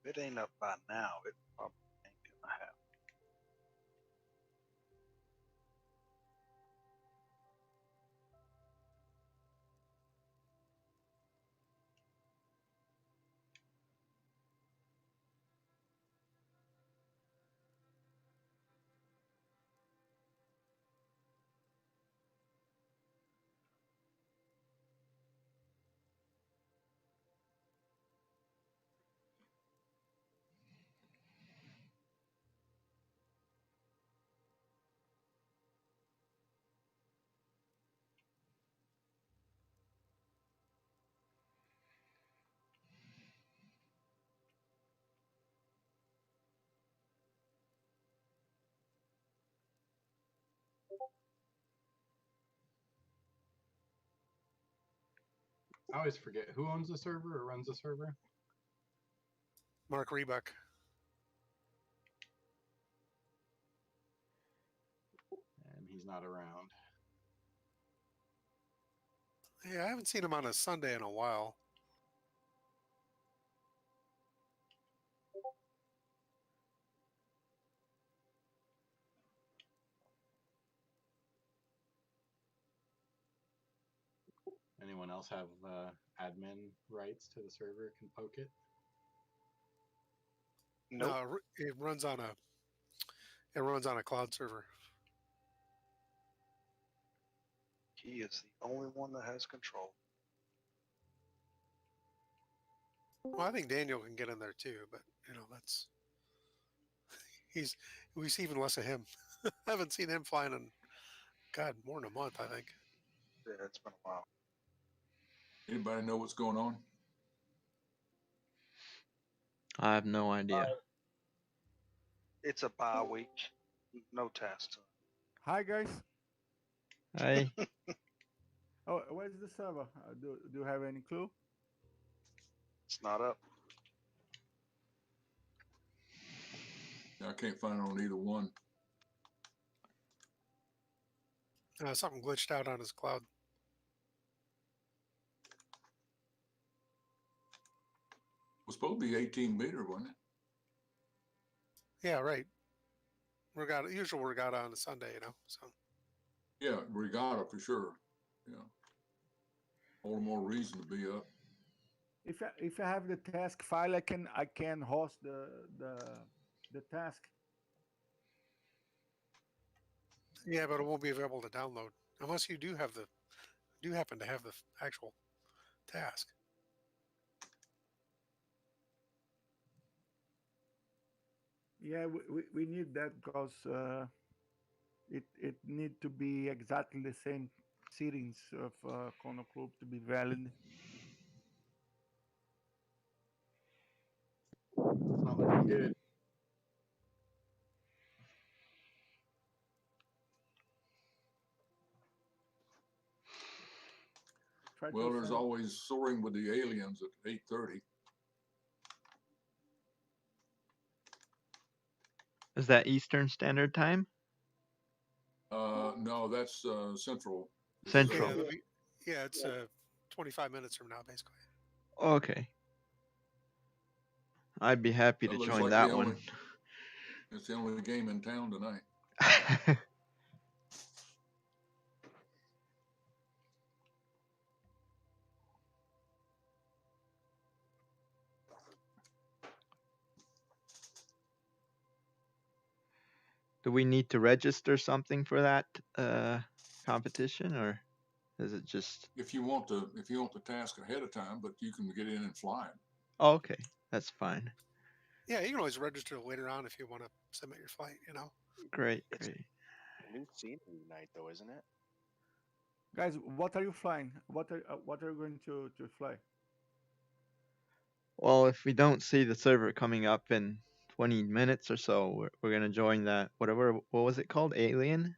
If it ain't up by now, it probably ain't gonna happen. I always forget who owns the server or runs the server. Mark Rebuck. And he's not around. Yeah, I haven't seen him on a Sunday in a while. Anyone else have admin rights to the server? Can poke it? Nope. No, it runs on a cloud server. He is the only one that has control. Well, I think Daniel can get in there too, but that's we see even less of him. I haven't seen him flying in more than a month, I think. Yeah, it's been a while. Anybody know what's going on? I have no idea. It's a bye week. No tasks. Hi guys. Hey, Oh, where's the server? Do you have any clue? It's not up. I can't find it on either one. Something glitched out on his cloud. It was supposed to be 18 meter, wasn't it? Yeah, right. Usual regatta on a Sunday, So Yeah, regatta for sure. Yeah. All the more reason to be up. If I have the task file, I can host the task. yeah, but it won't be available to download unless you do happen to have the actual task. Yeah, we need that because it need to be exactly the same settings of Chrono Club to be valid. It's not looking good. Try Well, to there's send. always Soaring with the Aliens at 8:30. is that Eastern Standard Time? No, that's Central. Central. Yeah, it's 25 minutes from now, basically. Okay. I'd be happy to That looks join like that the one. only. It's the only game in town tonight. Do we need to register something for that competition, or is it just? If you want the task ahead of time, but you can get in and fly it. Oh, okay, that's fine. Yeah, you can always register later on if you want to submit your flight. Great, It's great. a new scenery night, though, isn't it? Guys, what are you flying? What are you going to fly? Well, if we don't see the server coming up in 20 minutes or so, we're gonna join that. Whatever. What was it called? Alien.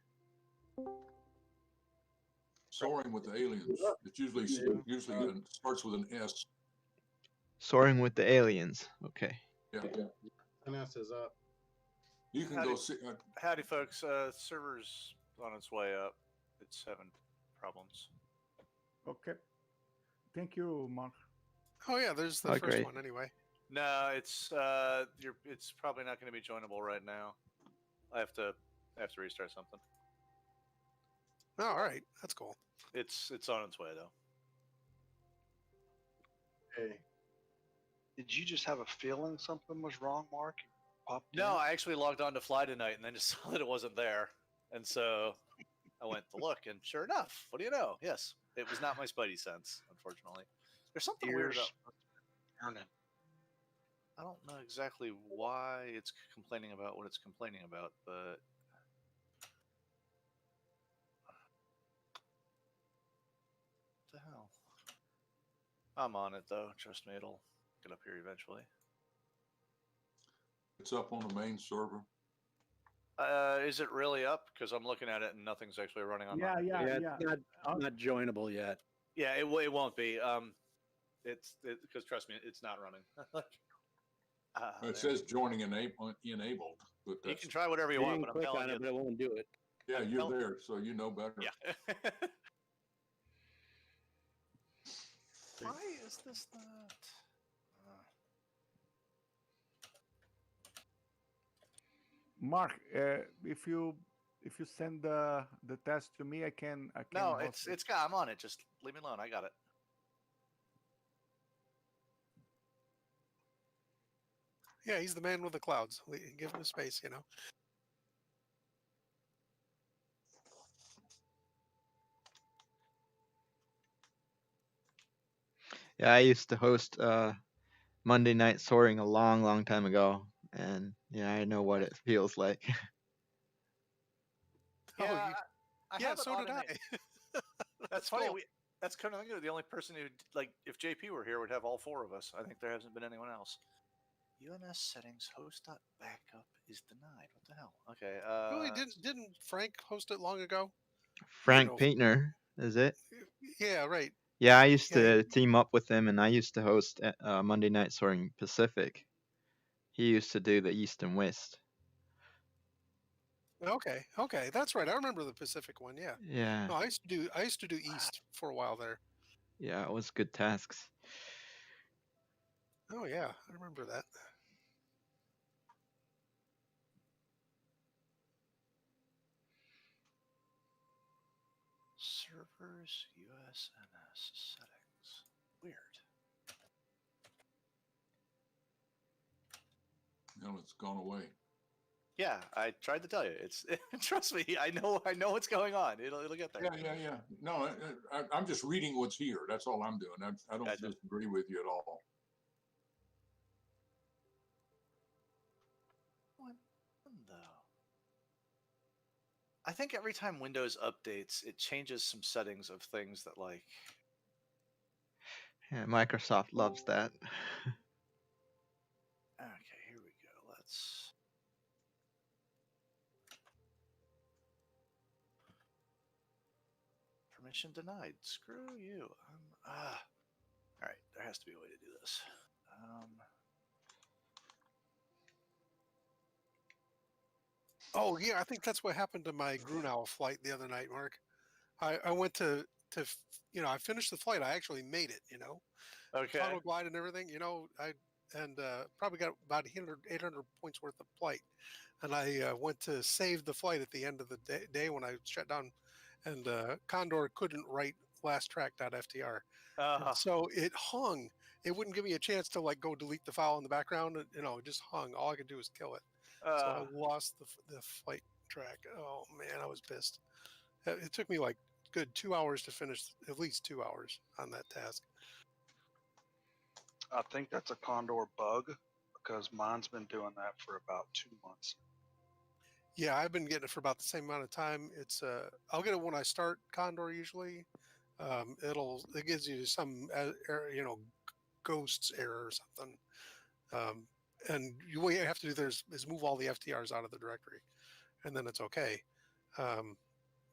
Soaring with the Aliens. It's usually starts with an S. Soaring with the aliens. Okay. Yeah. NS is up. You can Howdy. go see. Howdy, folks. Server's on its way up. It's having problems. Okay. Thank you, Mark. Oh yeah, there's the Oh, first great. one anyway. No, it's it's probably not going to be joinable right now. I have to restart something. Oh, all right, that's cool. It's on its way though. Hey, Did you just have a feeling something was wrong, Mark? You popped No, in? I actually logged on to Fly tonight and then just saw that it wasn't there, and so I went to look, and sure enough, what do you know? Yes, it was not my Spidey sense, unfortunately. There's something weird about. Ears burning. I don't know exactly why it's complaining about what it's complaining about, but what the hell? I'm on it though. Trust me, it'll get up here eventually. It's up on the main server. Is it really up? Because I'm looking at it and nothing's actually running on. Yeah, mine. yeah, Yeah, yeah. it's not joinable yet. Yeah, it won't be. It's because trust me, it's not running. It there. says joining enabled, but You that's, can try whatever you You want, can but I'm click telling on you. it, but it won't do it. yeah, I'm you're telling- there, so you know better. Yeah. Why is this not? Mark, if you send the test to me, I can No, host it. it's got. I'm on it. Just leave me alone. I got it. Yeah, he's the man with the clouds. Give him space, you know. Yeah, I used to host Monday Night Soaring a long time ago, and yeah, I know what it feels like. Yeah, Oh, I yeah, have it so on did in I. it. That's funny. cool. That's kind of the only person who like if JP were here would have all four of us. I think there hasn't been anyone else. UNS settings host.backup is denied. What the hell? Okay. Really, didn't Frank host it long ago? Frank know, Paintner, is it? Yeah, right. Yeah, I used Yeah, to team up with him, and I used to host Monday Night Soaring Pacific. He used to do the East and West. okay, that's right. I remember the Pacific one. Yeah. Yeah, No, I used to do East for a while there. yeah, it was good tasks. Oh yeah, I remember that. servers USNS settings. Weird. No, it's gone away. Yeah, I tried to tell you. It's trust me. I know what's going on. It'll get there. Yeah. No, I'm just reading what's here. That's all I'm doing. I don't Gotcha. disagree with you at all. What though? I think every time Windows updates, it changes some settings of things that like. Yeah, Microsoft loves that. Okay, here we go. Let's. Permission denied. Screw you. All right, there has to be a way to do this. Oh yeah, I think that's what happened to my Grunau flight the other night, Mark. I went to I finished the flight. I actually made it. Okay. Auto glide and everything. I probably got about 800 points worth of flight, and I went to save the flight at the end of the day when I shut down, and Condor couldn't write last track.ftr. So it hung. It wouldn't give me a chance to like go delete the file in the background. It just hung. All I could do was kill it. So I lost the flight track. Oh man, I was pissed. It took me like good 2 hours to finish, at least 2 hours on that task. I think that's a Condor bug because mine's been doing that for about 2 months. Yeah, I've been getting it for about the same amount of time. It's I'll get it when I start Condor usually. It gives you some ghosts error or something. And what you have to do is move all the FTRs out of the directory, and then it's okay.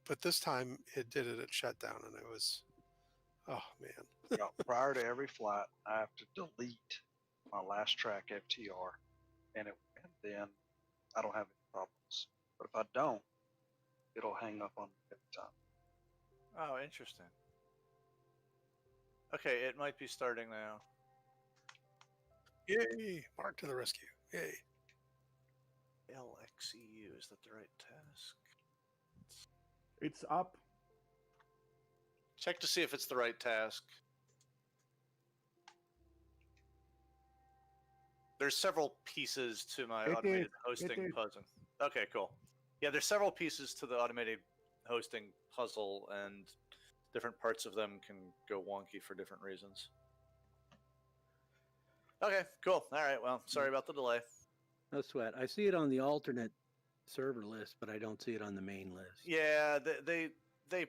But this time it did it at shutdown, and it was, oh man. Prior to every flight, I have to delete my last track FTR, and then I don't have any problems. But if I don't, it'll hang up on me every time. Oh, interesting. Okay, it might be starting now. Yay! Mark to the rescue. Yay! LXEU, is that the right task? It's up. Check to see if it's the right task. There's several pieces to my It automated is. hosting It is. puzzle. Okay, cool. Yeah, there's several pieces to the automated hosting puzzle, and different parts of them can go wonky for different reasons. Okay, cool. All right, well, sorry about the delay. No sweat. I see it on the alternate server list, but I don't see it on the main list. Yeah, they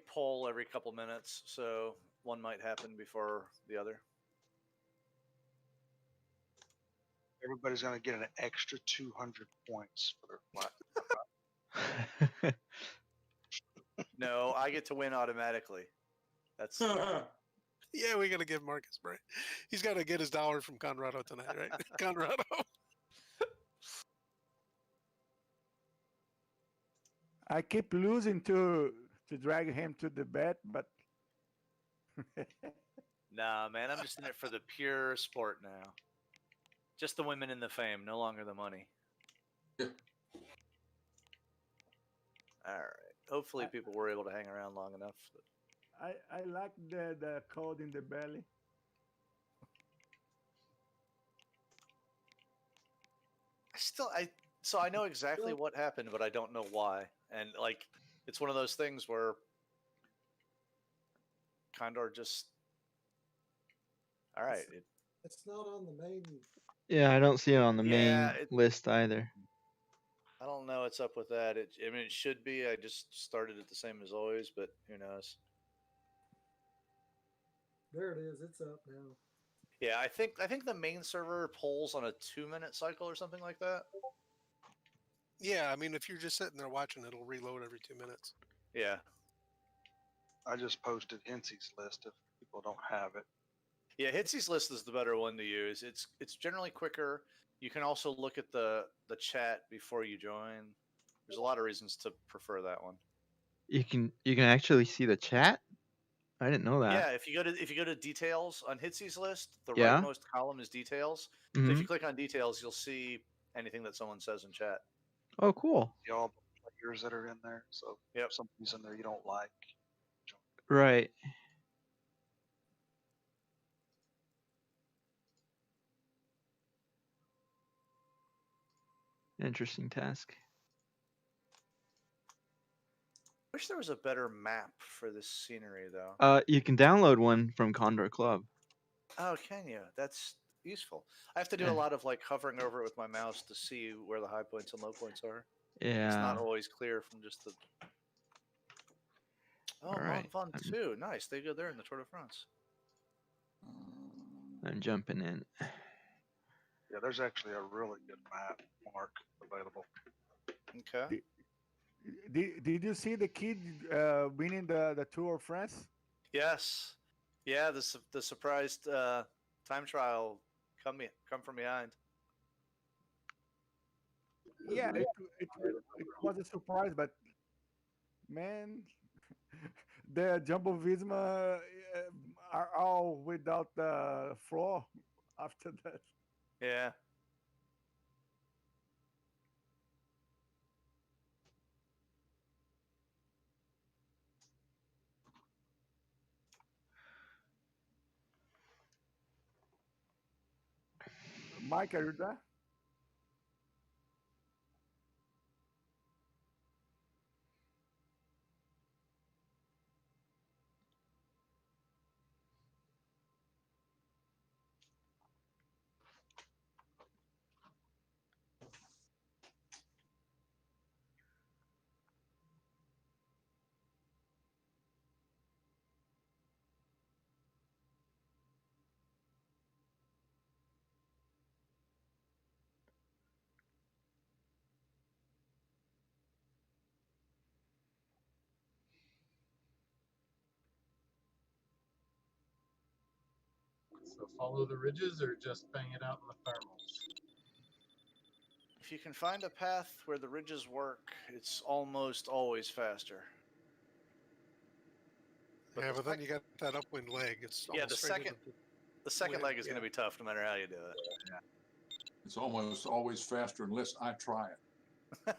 poll every couple minutes, so one might happen before the other. Everybody's going to get an extra 200 points for their flat. No, I get to win automatically. That's Yeah, we gotta give Marcus break. He's got to get his dollar from Conrado tonight, right? Conrado. I keep losing to drag him to the bet, but nah, man. I'm just in it for the pure sport now. Just the women and the fame, no longer the money. Yeah. All right. Hopefully, people were able to hang around long enough. I like the code in the belly. So I know exactly what happened, but I don't know why. And like, it's one of those things where Condor just. All right. It's not on the main. Yeah, I don't see it on the Yeah, main list either. I don't know what's up with that. I mean, it should be. I just started it the same as always, but who knows? There it is. It's up now. Yeah, I think the main server polls on a 2-minute cycle or something like that. Yeah, I mean, if you're just sitting there watching, it'll reload every 2 minutes. Yeah. I just posted Hensy's list if people don't have it. Yeah, Hitsy's list is the better one to use. It's generally quicker. You can also look at the chat before you join. There's a lot of reasons to prefer that one. You can actually see the chat? I didn't know that. Yeah, if you go to details on Hitsy's list, the Yeah. rightmost column is details. So if you click on details, you'll see anything that someone says in chat. Oh, cool. See all the players that are in there. So Yep. if somebody's in there you don't like. Right. Interesting task. Wish there was a better map for this scenery, though. You can download one from Condor Club. Oh, can you? That's useful. I have to do Yeah. a lot of like hovering over it with my mouse to see where the high points and low points are. Yeah. It's not always clear from just the. Oh, All right. Fun too. Nice. They go there in the Tour de France. I'm jumping in. Yeah, there's actually a really good map, Mark, available. Okay. Did you see the kid winning the Tour of France? Yes. Yeah. The surprised time trial come from behind. Yeah, it was a surprise, but man, the Jumbo Visma are all without the floor after that. Yeah. Mike, are you there? So follow the ridges or just bang it out in the thermals? If you can find a path where the ridges work, it's almost always faster. But then you got that upwind leg. It's yeah, almost straight into the second wind, leg is going to be tough no matter how you do it. Yeah. It's almost always faster unless I try it.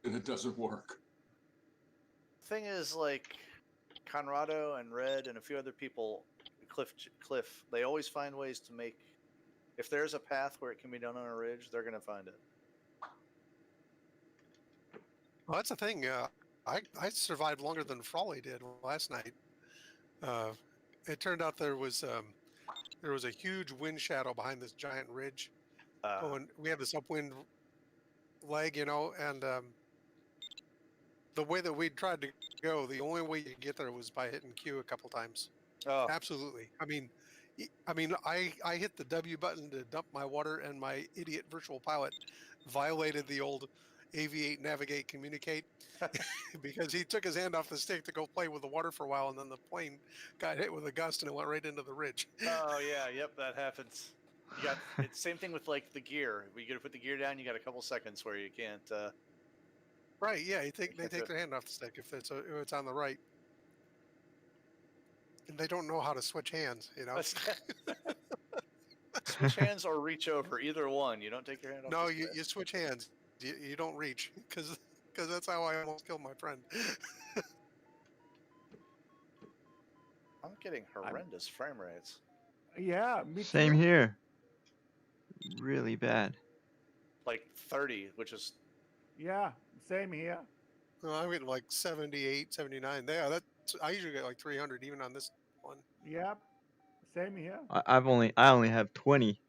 And it doesn't work. Thing is, like, Conrado and Red and a few other people, Cliff, they always find ways to make. If there's a path where it can be done on a ridge, they're gonna find it. Well, that's the thing. I survived longer than Frawley did last night. It turned out there was a huge wind shadow behind this giant ridge. Going, we have this upwind leg, and the way that we tried to go, the only way you could get there was by hitting Q a couple times. Oh, Absolutely. I mean, I hit the W button to dump my water, and my idiot virtual pilot violated the old aviate, navigate, communicate because he took his hand off the stick to go play with the water for a while, and then the plane got hit with a gust and it went right into the ridge. oh yeah, yep, that happens. You got it's same thing with like the gear. We got to put the gear down. You got a couple seconds where you can't. Right? Yeah, they take do it. their hand off the stick if it's on the right, and they don't know how to switch hands. Switch hands or reach over. Either one. You don't take your hand off. No, the you stick. switch hands. You don't reach because that's how I almost killed my friend. I'm getting horrendous frame rates. Yeah, me Same too. here. Really bad. Like 30, which is Yeah, same here. Well, I'm getting like 78, 79. Yeah, I usually get like 300 even on this one. Yep, same here. I only have 20.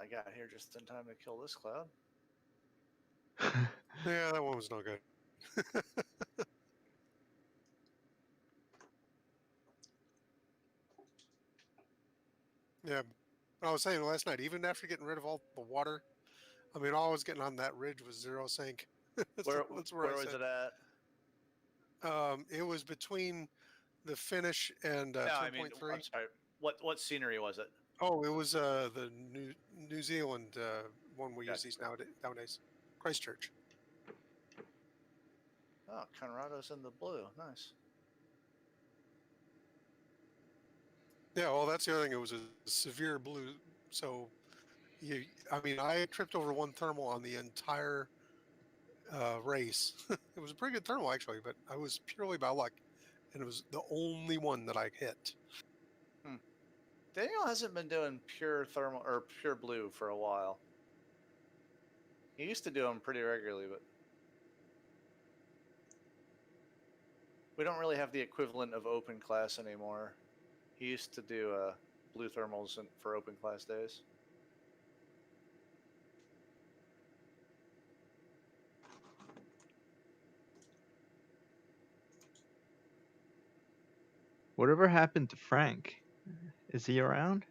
I got here just in time to kill this cloud. Yeah, that one was no good. Yeah, I was saying last night, even after getting rid of all the water, I mean, all I was getting on that ridge was zero sync. That's Where I was said. it at? It was between the finish and No, 2.3. I mean, I'm sorry. What scenery was it? Oh, it was the New Zealand one we use Gotcha. these nowadays. Christchurch. Oh, Conrado's in the blue. Nice. Yeah, well, that's the other thing. It was a severe blue. So, I tripped over one thermal on the entire race. It was a pretty good thermal actually, but I was purely by luck, and it was the only one that I hit. Daniel hasn't been doing pure thermal or pure blue for a while. He used to do them pretty regularly, but we don't really have the equivalent of open class anymore. He used to do blue thermals for open class days. Whatever happened to Frank? Is he around?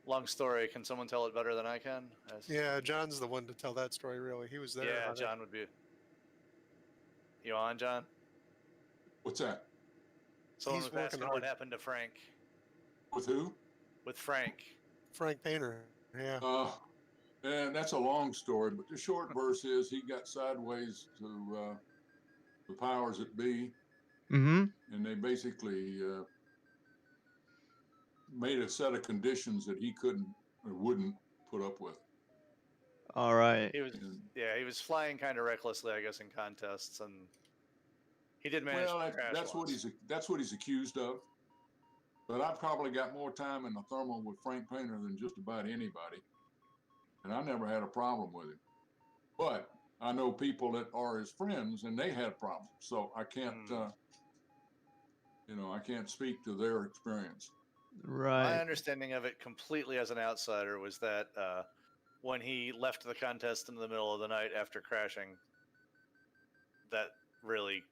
Long story. Can someone tell it better than I can? Yeah, John's the one to tell that story. Really, he was there. Yeah, John would be. You on, John? What's that? Someone He's was asking working what hard. happened to Frank. With who? With Frank. Frank Painter. Yeah. And that's a long story, but the short verse is he got sideways to the powers that be, Mm-hmm. and they basically made a set of conditions that he couldn't or wouldn't put up with. All right. He was flying kind of recklessly, I guess, in contests, and he did manage Well, to crash that's once. what he's accused of. But I probably got more time in the thermal with Frank Painter than just about anybody, and I never had a problem with him. But I know people that are his friends, and they had problems. So I can't, I can't speak to their experience. Right. My understanding of it completely as an outsider was that when he left the contest in the middle of the night after crashing, that really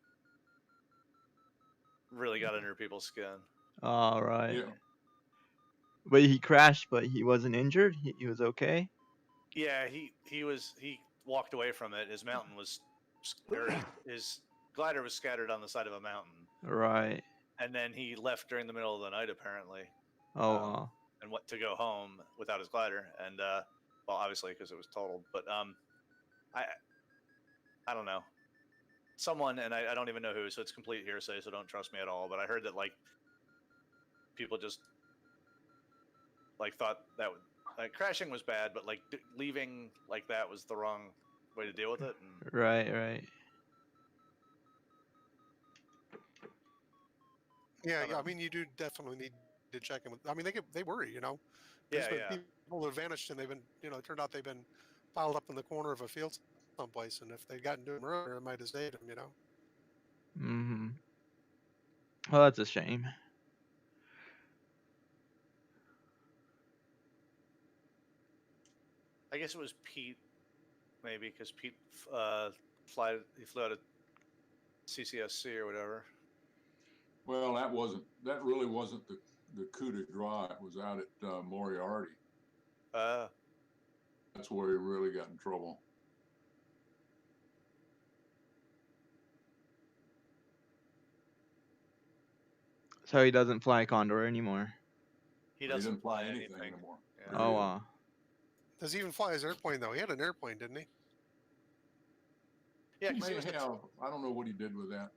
got under people's skin. All right. Yeah. But he crashed, but he wasn't injured. He was okay. Yeah, he walked away from it. His mountain was, or his glider was scattered on the side of a mountain, Right. and then he left during the middle of the night apparently, Oh, um, wow. and went to go home without his glider, and well, obviously because it was totaled. But I don't know. Someone, and I don't even know who, so it's complete hearsay, so don't trust me at all. But I heard that like people just like thought that would, like crashing was bad, but like leaving like that was the wrong way to deal with it. And Right, right. Yeah, I yeah. don't I know. mean, you do definitely need to check in with. I mean, they worry. There's Yeah, been yeah. people that have vanished and they've been, it turned out they've been piled up in the corner of a field someplace, and if they'd gotten to them earlier, it might have saved them. Mm-hmm. Well, that's a shame. I guess it was Pete, maybe because Pete he flew out of CCSC or whatever. Well, that really wasn't the coup de grace. It was out at Moriarty. That's where he really got in trouble. So he doesn't fly Condor anymore. He He doesn't didn't fly fly anything anything. anymore. Yeah. Oh, wow. Does he even fly his airplane though? He had an airplane, didn't he? Yeah, He because may have. I don't know what he did with that.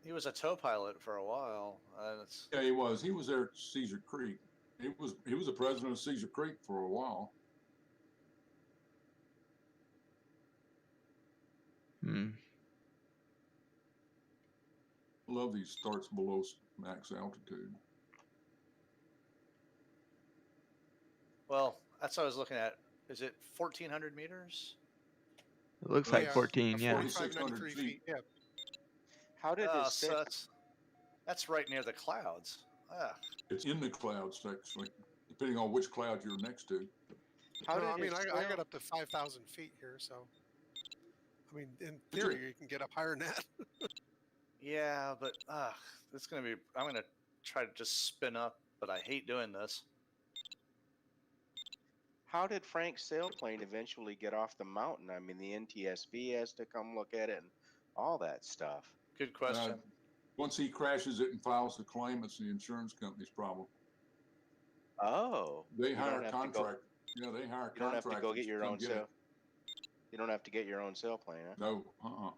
he was a tow pilot for a while. It's, Yeah, he was. He was there at Caesar Creek. He was the president of Caesar Creek for a while. Hmm. Love these starts below max altitude. well, that's what I was looking at. Is it 1,400 meters? It looks Well, like Yeah, 14, yeah. 4,593 feet. Yeah. How did Oh, it so sit? that's right near the clouds. Ah. It's in the clouds, actually, depending on which cloud you're next to. How No, did I mean, it I sail? got up to 5,000 feet here, so I mean, in It's theory, a- you can get up higher than that. Yeah, but it's gonna be. I'm gonna try to just spin up, but I hate doing this. How did Frank's sailplane eventually get off the mountain? I mean, the NTSB has to come look at it and all that stuff. Good question. Once he crashes it and files the claim, it's the insurance company's problem. Oh, They you hire don't have to go. contract. Yeah, they hire You don't have to go contractors get to your come own get sail. it. You don't have to get your own sailplane, huh? No,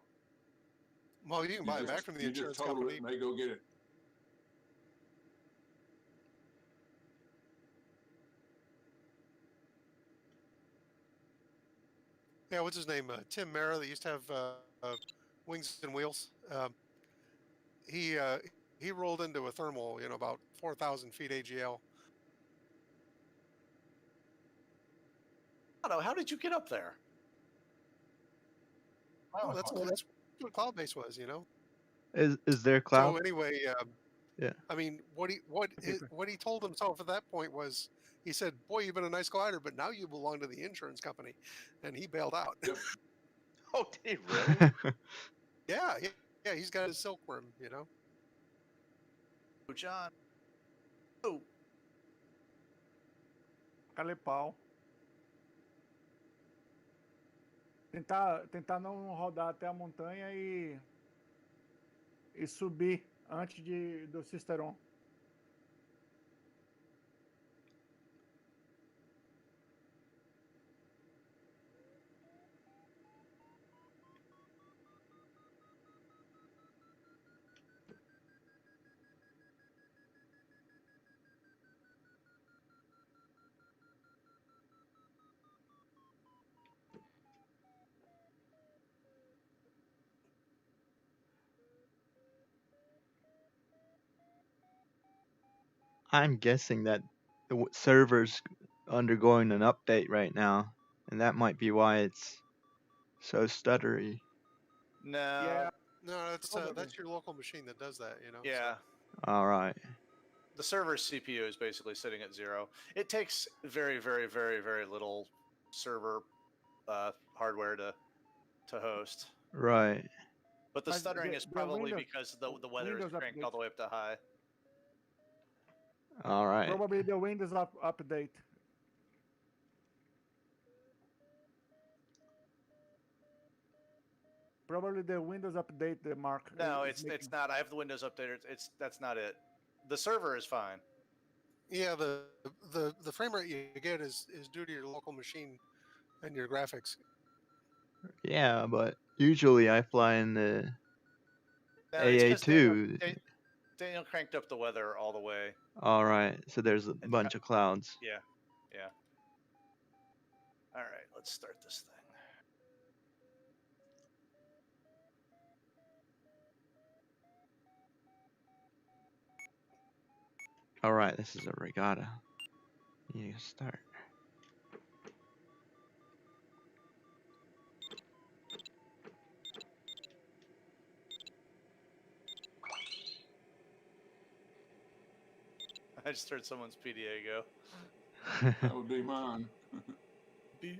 Well, you can buy it back from the You just insurance total company. it and they go get it. Yeah, what's his name? Tim Mara, that used to have Wings and Wheels. He uh, he rolled into a thermal, about 4,000 feet AGL. I don't know. How did you get up there? Oh, that's what Cloud Base was. Is there So cloud? anyway, Yeah. I mean, what he told himself at that point was, he said, "Boy, you've been a nice glider, but now you belong to the insurance company," and he bailed out. Yep. Oh, did he really? Yeah, he's got his silkworm. Oh, John. Oh, Cale pau. Tentar não rodar até a montanha e subir antes do Cisteron. I'm guessing that the server's undergoing an update right now, and that might be why it's so stuttery. no. Yeah, No, that's your local machine that does that. Yeah. All right. The server's CPU is basically sitting at 0. It takes very, very, very, very little server hardware to host. Right. But the But stuttering is the probably Windows- because the weather is Windows cranked all the way up to high. All right. probably the Windows update. Probably the Windows update, the Mark. No, is it's making- not. I have the Windows updater. It's that's not it. The server is fine. Yeah, the frame rate you get is due to your local machine and your graphics. Yeah, but usually I fly in the No, it's because Daniel, AA2. Daniel cranked up the weather all the way. All right, so there's a And bunch of clouds. Yeah, yeah. All right, let's start this thing. All right, this is a regatta. You need to start. I just heard someone's PDA go. That would be mine. Beep.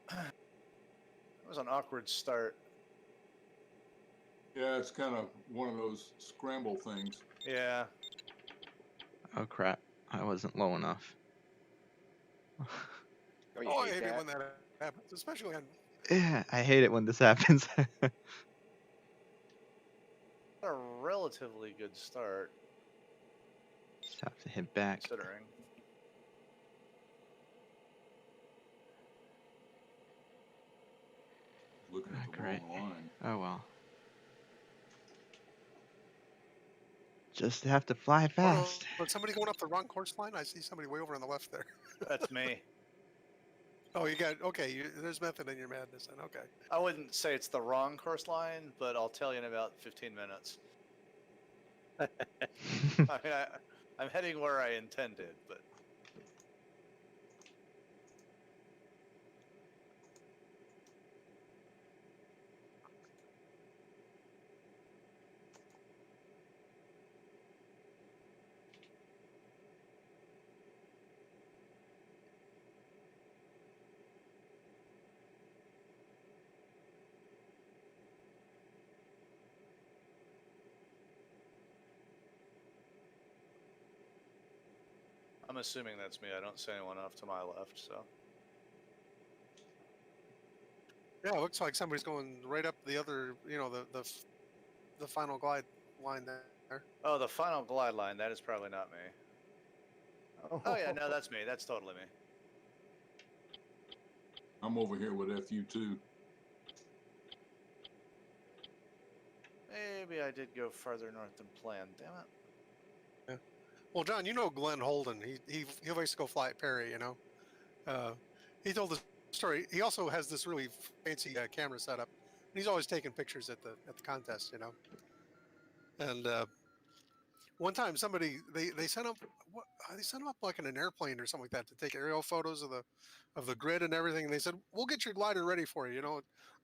It was an awkward start. Yeah, it's kind of one of those scramble things. Yeah. Oh crap, I wasn't low enough. Oh, you Oh, I hate hate it that? when that happens, especially on. Yeah, I hate it when this happens. A relatively good start, Just have to hit back. considering. Looking at the Great. wrong line. Oh well. Just have to fly fast. But somebody going up the wrong course line? I see somebody way over on the left there. That's me. Oh, you got okay. There's method in your madness, then. Okay. I wouldn't say it's the wrong course line, but I'll tell you in about 15 minutes. I mean, I'm heading where I intended, but I'm assuming that's me. I don't see anyone off to my left, so. Yeah, it looks like somebody's going right up the other. The final glide line there. Oh, the final glide line. That is probably not me. Oh yeah, no, that's me. That's totally me. I'm over here with FU2. Maybe I did go farther north than planned. Damn it. Well, John, you know Glenn Holden. He likes to go fly at Perry. He told the story. He also has this really fancy camera setup. And he's always taking pictures at the contest. And one time somebody they sent up they sent him up like in an airplane or something like that to take aerial photos of the grid and everything. And they said, "We'll get your glider ready for you.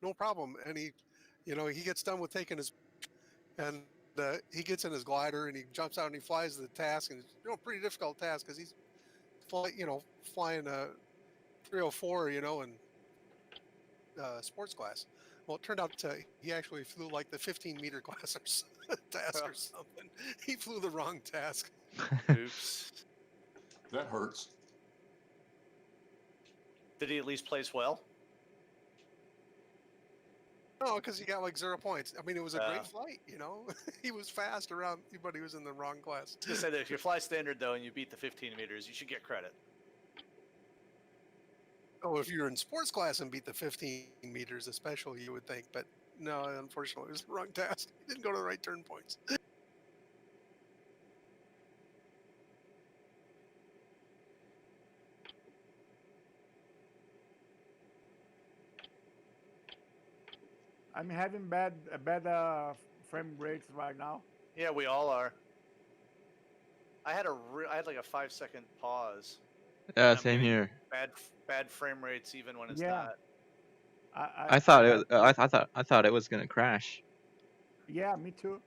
No problem." And he gets done with taking his and he gets in his glider and he jumps out and he flies the task, and it's a pretty difficult task because he's flying a 304 and sports class. Well, it turned out he actually flew like the 15-meter class or task or something. He flew the wrong task. Oops. That hurts. Did he at least place well? No, because he got like 0 points. I mean, it was a great flight. He was fast around, but he was in the wrong class. Just say that if you fly standard though and you beat the 15 meters, you should get credit. Oh, if you're in sports class and beat the 15 meters, especially, you would think. But no, unfortunately, it was the wrong task. He didn't go to the right turn points. I'm having bad frame rates right now. Yeah, we all are. I had like a 5-second pause. Yeah, I'm same getting here. Bad frame rates even when it's Yeah. not. I thought it. I thought it was gonna crash. Yeah, me too.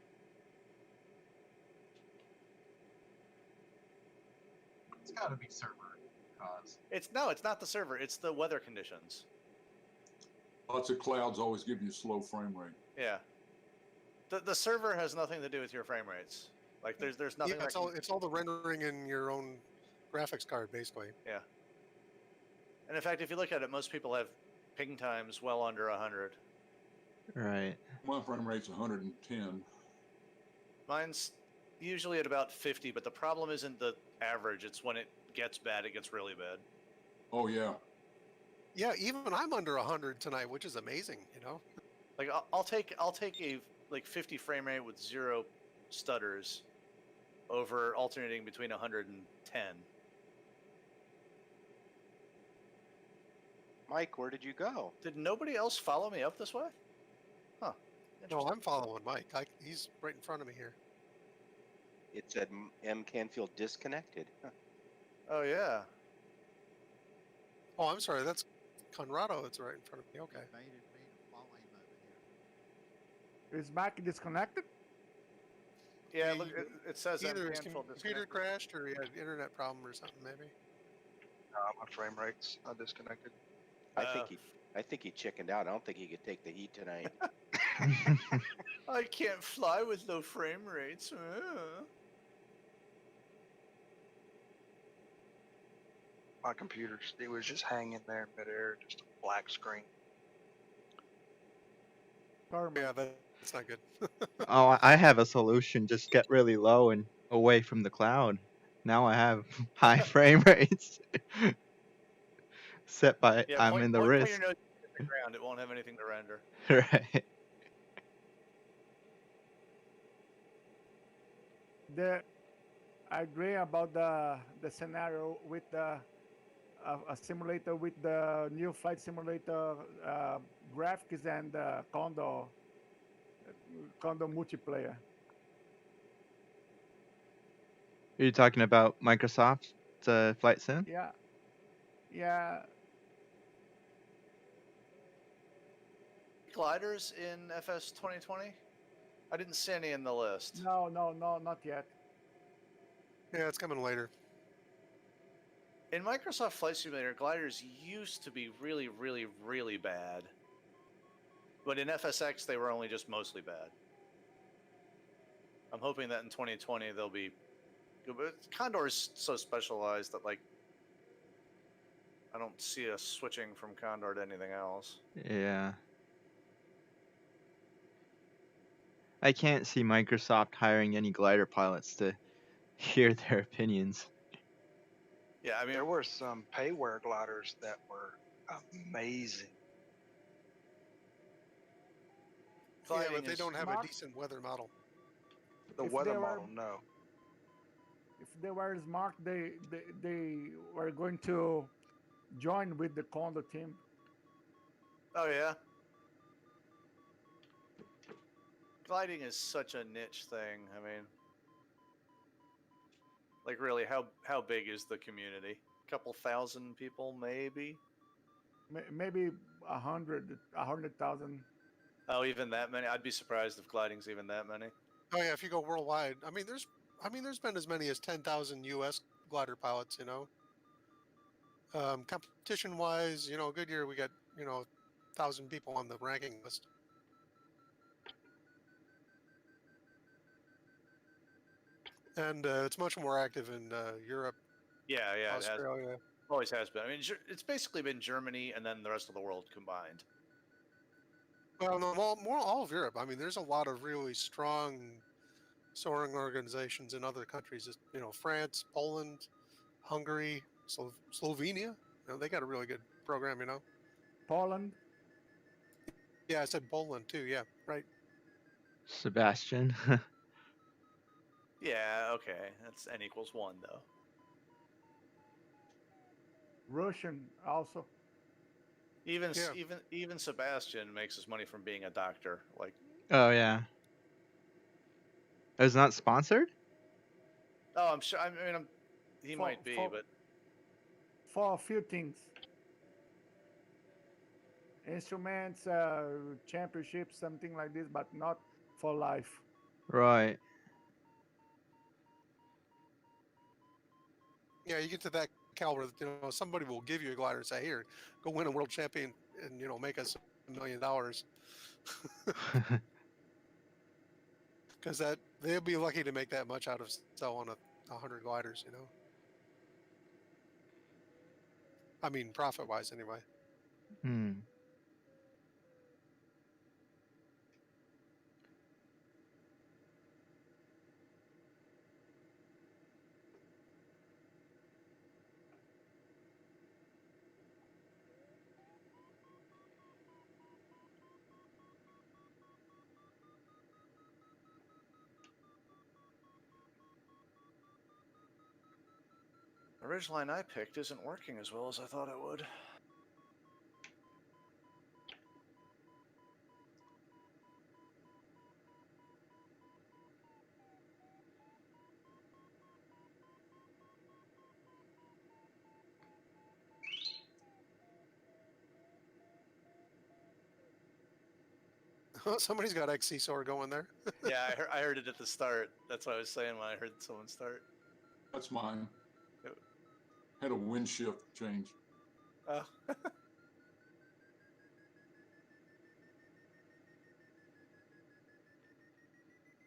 It's got to be server cause. It's not the server. It's the weather conditions. Lots of clouds always give you a slow frame rate. Yeah. The server has nothing to do with your frame rates. Like there's nothing. Yeah, it's all the rendering in your own graphics card, basically. Yeah. And in fact, if you look at it, most people have ping times well under 100. Right. My frame rate's 110. Mine's usually at about 50, but the problem isn't the average. It's when it gets bad, it gets really bad. Oh yeah. Yeah, even I'm under 100 tonight, which is amazing. Like I'll take a like 50 frame rate with 0 stutters over alternating between 100 and 10. Mike, where did you go? Did nobody else follow me up this way? Huh. No, I'm following Mike. He's right in front of me here. It said M. Canfield disconnected. Huh. Oh yeah. Oh, I'm sorry. That's Conrado. It's right in front of me. Okay. Is Mike disconnected? Yeah, He- look, it says M. Either his Canfield computer disconnected. crashed or he had an internet problem or something, maybe. My frame rates are disconnected. I think he chickened out. I don't think he could take the heat tonight. I can't fly with low frame rates. My computer, it was just hanging there in midair, just a black screen. Yeah, that's not good. Oh, I have a solution. Just get really low and away from the cloud. Now I have high frame rates. Set by Yeah, I'm point in the your risk. nose at the ground. It won't have anything to render. Right. I agree about the scenario with a simulator with the new flight simulator graphics and Condor multiplayer. Are you talking about Microsoft Flight Sim? Yeah, yeah. Gliders in FS 2020? I didn't see any in the list. No, not yet. Yeah, it's coming later. In Microsoft Flight Simulator, gliders used to be really, really, really bad. But in FSX, they were only just mostly bad. I'm hoping that in 2020 they'll be good. But Condor is so specialized that, like, I don't see us switching from Condor to anything else. Yeah. I can't see Microsoft hiring any glider pilots to hear their opinions. Yeah, I mean, There were some payware gliders that were amazing. Yeah, gliding but they is don't have smart. a decent weather model. The If weather they were- model, no. If they were smart, they were going to join with the Condor team. Oh yeah. Gliding is such a niche thing. I mean, like really, how big is the community? A couple thousand people, maybe. Maybe 100,000. Oh, even that many? I'd be surprised if gliding's even that many. Oh yeah, if you go worldwide, I mean, there's been as many as 10,000 U.S. glider pilots. Competition wise, Goodyear we got 1,000 people on the ranking list. And it's much more active in Europe, Yeah, it has. Australia. Always has been. I mean, it's basically been Germany and then the rest of the world combined. Well, no, more all of Europe. I mean, there's a lot of really strong soaring organizations in other countries. France, Poland, Hungary, Slovenia. They got a really good program. Poland. Yeah, I said Poland too. Yeah, right. Sebastian. Yeah, okay. That's n equals 1, though. Russian also. Even Yeah. even Sebastian makes his money from being a doctor. Like, Oh yeah. It's not sponsored? oh, I'm sure. I mean, he For- might be, for- but For a few things. Instruments, championships, something like this, but not for life. Right. Yeah, you get to that caliber that somebody will give you a glider and say, "Here, go win a world champion and make us $1 million." because that they'll be lucky to make that much out of selling 100 gliders. I mean, profit wise, anyway. Hmm. The ridgeline I picked isn't working as well as I thought it would. Somebody's got XC Soar going there. Yeah, I heard it at the start. That's what I was saying when I heard someone start. That's mine. Yep. Had a wind shift change. Oh.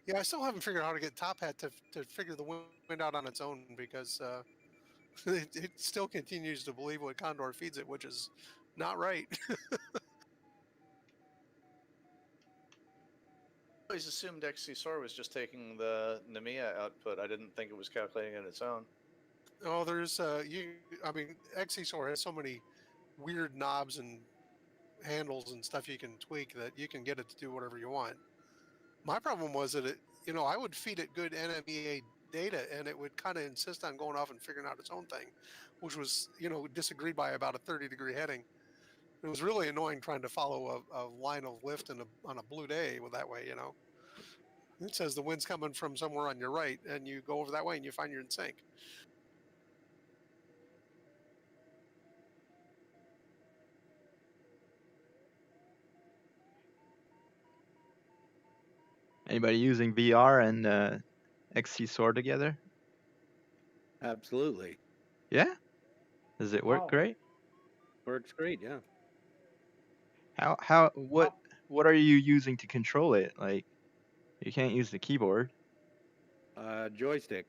Yeah, I still haven't figured out how to get Top Hat to figure the wind out on its own because it still continues to believe what Condor feeds it, which is not right. I always assumed XC Soar was just taking the Namiya output. I didn't think it was calculating it its own. Oh, there's I mean, XC Soar has so many weird knobs and handles and stuff you can tweak that you can get it to do whatever you want. My problem was that I would feed it good NMEA data and it would kind of insist on going off and figuring out its own thing, which was, disagreed by about a 30-degree heading. It was really annoying trying to follow a line of lift on a blue day with that way, It says the wind's coming from somewhere on your right, and you go over that way and you find you're in sync. Anybody using VR and XC Soar together? Absolutely. Yeah. Does it work Wow. great? Works great, yeah. What are you using to control it? Like, you can't use the keyboard, Joystick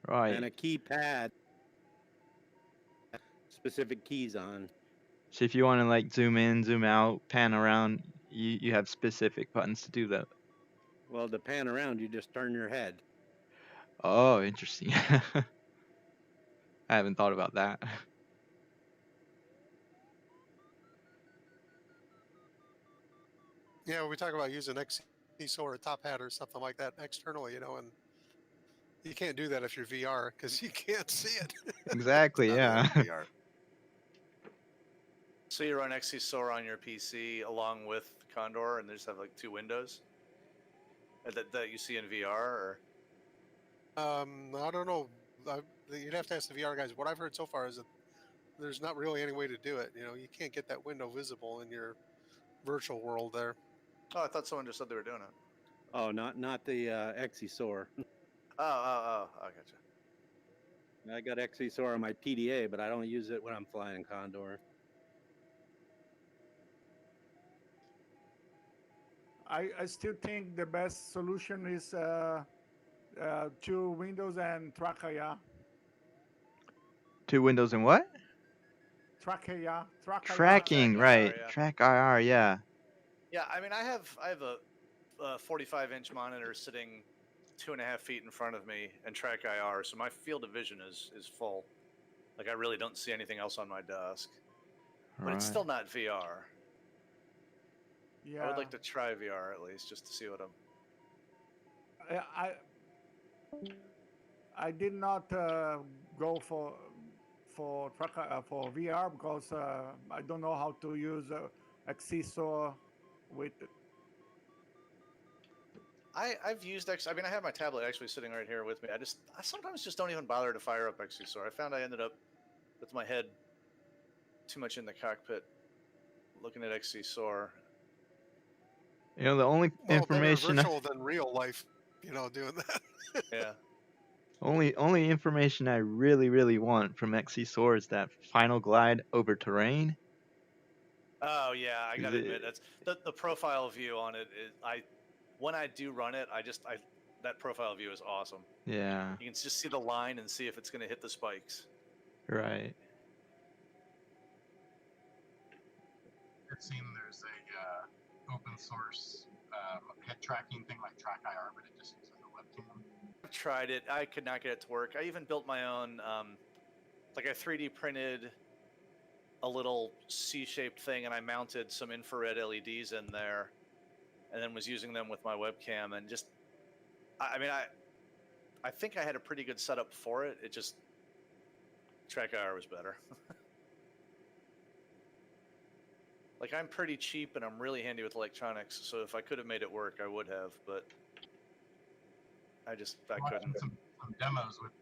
right? and a keypad, specific keys on. So if you want to like zoom in, zoom out, pan around, you have specific buttons to do that. Well, to pan around, you just turn your head. Oh, interesting. I haven't thought about that. Yeah, we talk about using XC Soar or Top Hat or something like that externally, and you can't do that if you're VR because you can't see it. Exactly. It's not Yeah. in VR. So you run XC Soar on your PC along with Condor, and they just have like two windows that you see in VR, or I don't know. You'd have to ask the VR guys. What I've heard so far is that there's not really any way to do it. You can't get that window visible in your virtual world there. oh, I thought someone just said they were doing it. Oh, not the XC Soar. Oh, I gotcha. I got XC Soar on my PDA, but I don't use it when I'm flying Condor. I still think the best solution is two windows and Trackaya. Two windows and what? Trackaya. Tracking, IR, right? yeah. Track IR, yeah. Yeah, I mean, I have a 45-inch monitor sitting 2.5 feet in front of me and track IR, so my field of vision is full. Like I really don't see anything else on my desk, but it's still not VR. Yeah. I would like to try VR at least just to see what I'm. I did not go for VR because I don't know how to use Accessor with it. I've used X. I mean, I have my tablet actually sitting right here with me. I sometimes just don't even bother to fire up XC-Soar. I found I ended up with my head too much in the cockpit looking at XC-Soar. The only information better virtual than real life, doing that. Yeah. only information I really want from XC Soar is that final glide over terrain. Oh yeah, I gotta admit that's the profile view on it. when I do run it, that profile view is awesome. Yeah. You can just see the line and see if it's going to hit the spikes. Right. I've seen there's a open source head tracking thing like TrackIR, but it just uses a webcam. I've tried it. I could not get it to work. I even built my own, like I 3D printed a little C-shaped thing, and I mounted some infrared LEDs in there, and then was using them with my webcam. And just, I mean, I think I had a pretty good setup for it. It just TrackIR was better. Like I'm pretty cheap and I'm really handy with electronics, so if I could have made it work, I would have, but I couldn't. Some demos with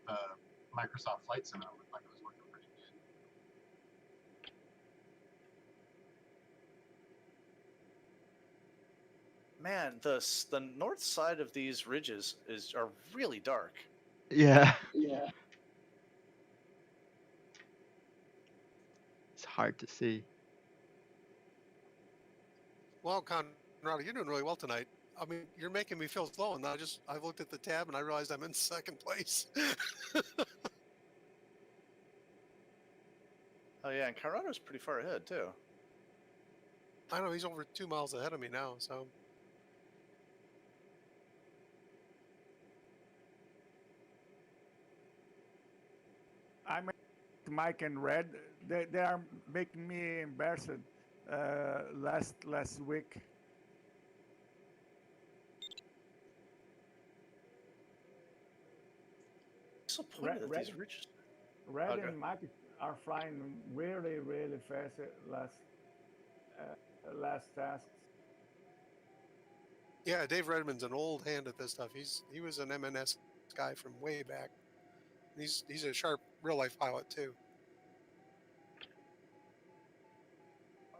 Microsoft Flight Sim. It looked like it was working pretty good. Man, the north side of these ridges are really dark. Yeah. Yeah. It's hard to see. Well, Conrado, you're doing really well tonight. I mean, you're making me feel slow, and I've looked at the tab and I realized I'm in second place. Oh yeah, and Colorado's pretty far ahead too. I know he's over 2 miles ahead of me now, so. I'm Mike and Red. They are making me embarrassed last week. Disappointed at these ridges. Red Okay. and Mike are flying really, really fast last tasks. Yeah, Dave Redmond's an old hand at this stuff. He was an MNS guy from way back. He's a sharp real life pilot too.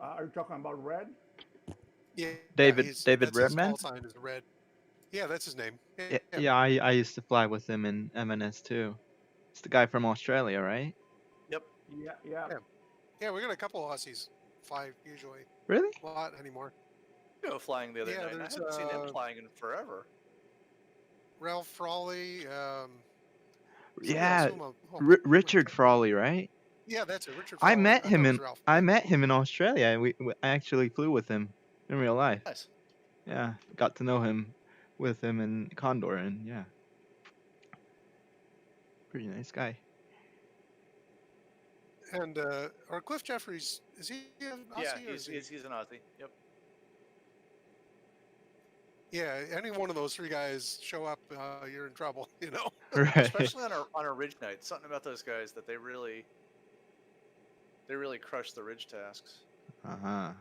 Are you talking about Red? Yeah, David that's Redman? his call sign is Red. Yeah, that's his name. Yeah, I used to fly with him in MNS too. It's the guy from Australia, right? Yep. Yeah. Yeah, we got a couple of Aussies fly usually. Really? A lot anymore. Go flying the other night. I haven't seen him flying in forever. Ralph Frawley. Yeah, Richard Frawley, right? Yeah, that's it. Richard Frawley. I met him it in was Ralph. I met him in Australia. I actually flew with him in real life. Nice. Yeah, got to know him with him in Condor, and yeah, pretty nice guy. And or Cliff Jeffries, is he an Aussie? Yeah, or is he's an Aussie. Yep. Yeah, any one of those three guys show up, you're in trouble, you know. Right. Especially on a ridge night. Something about those guys that they really crush the ridge tasks. Uh-huh.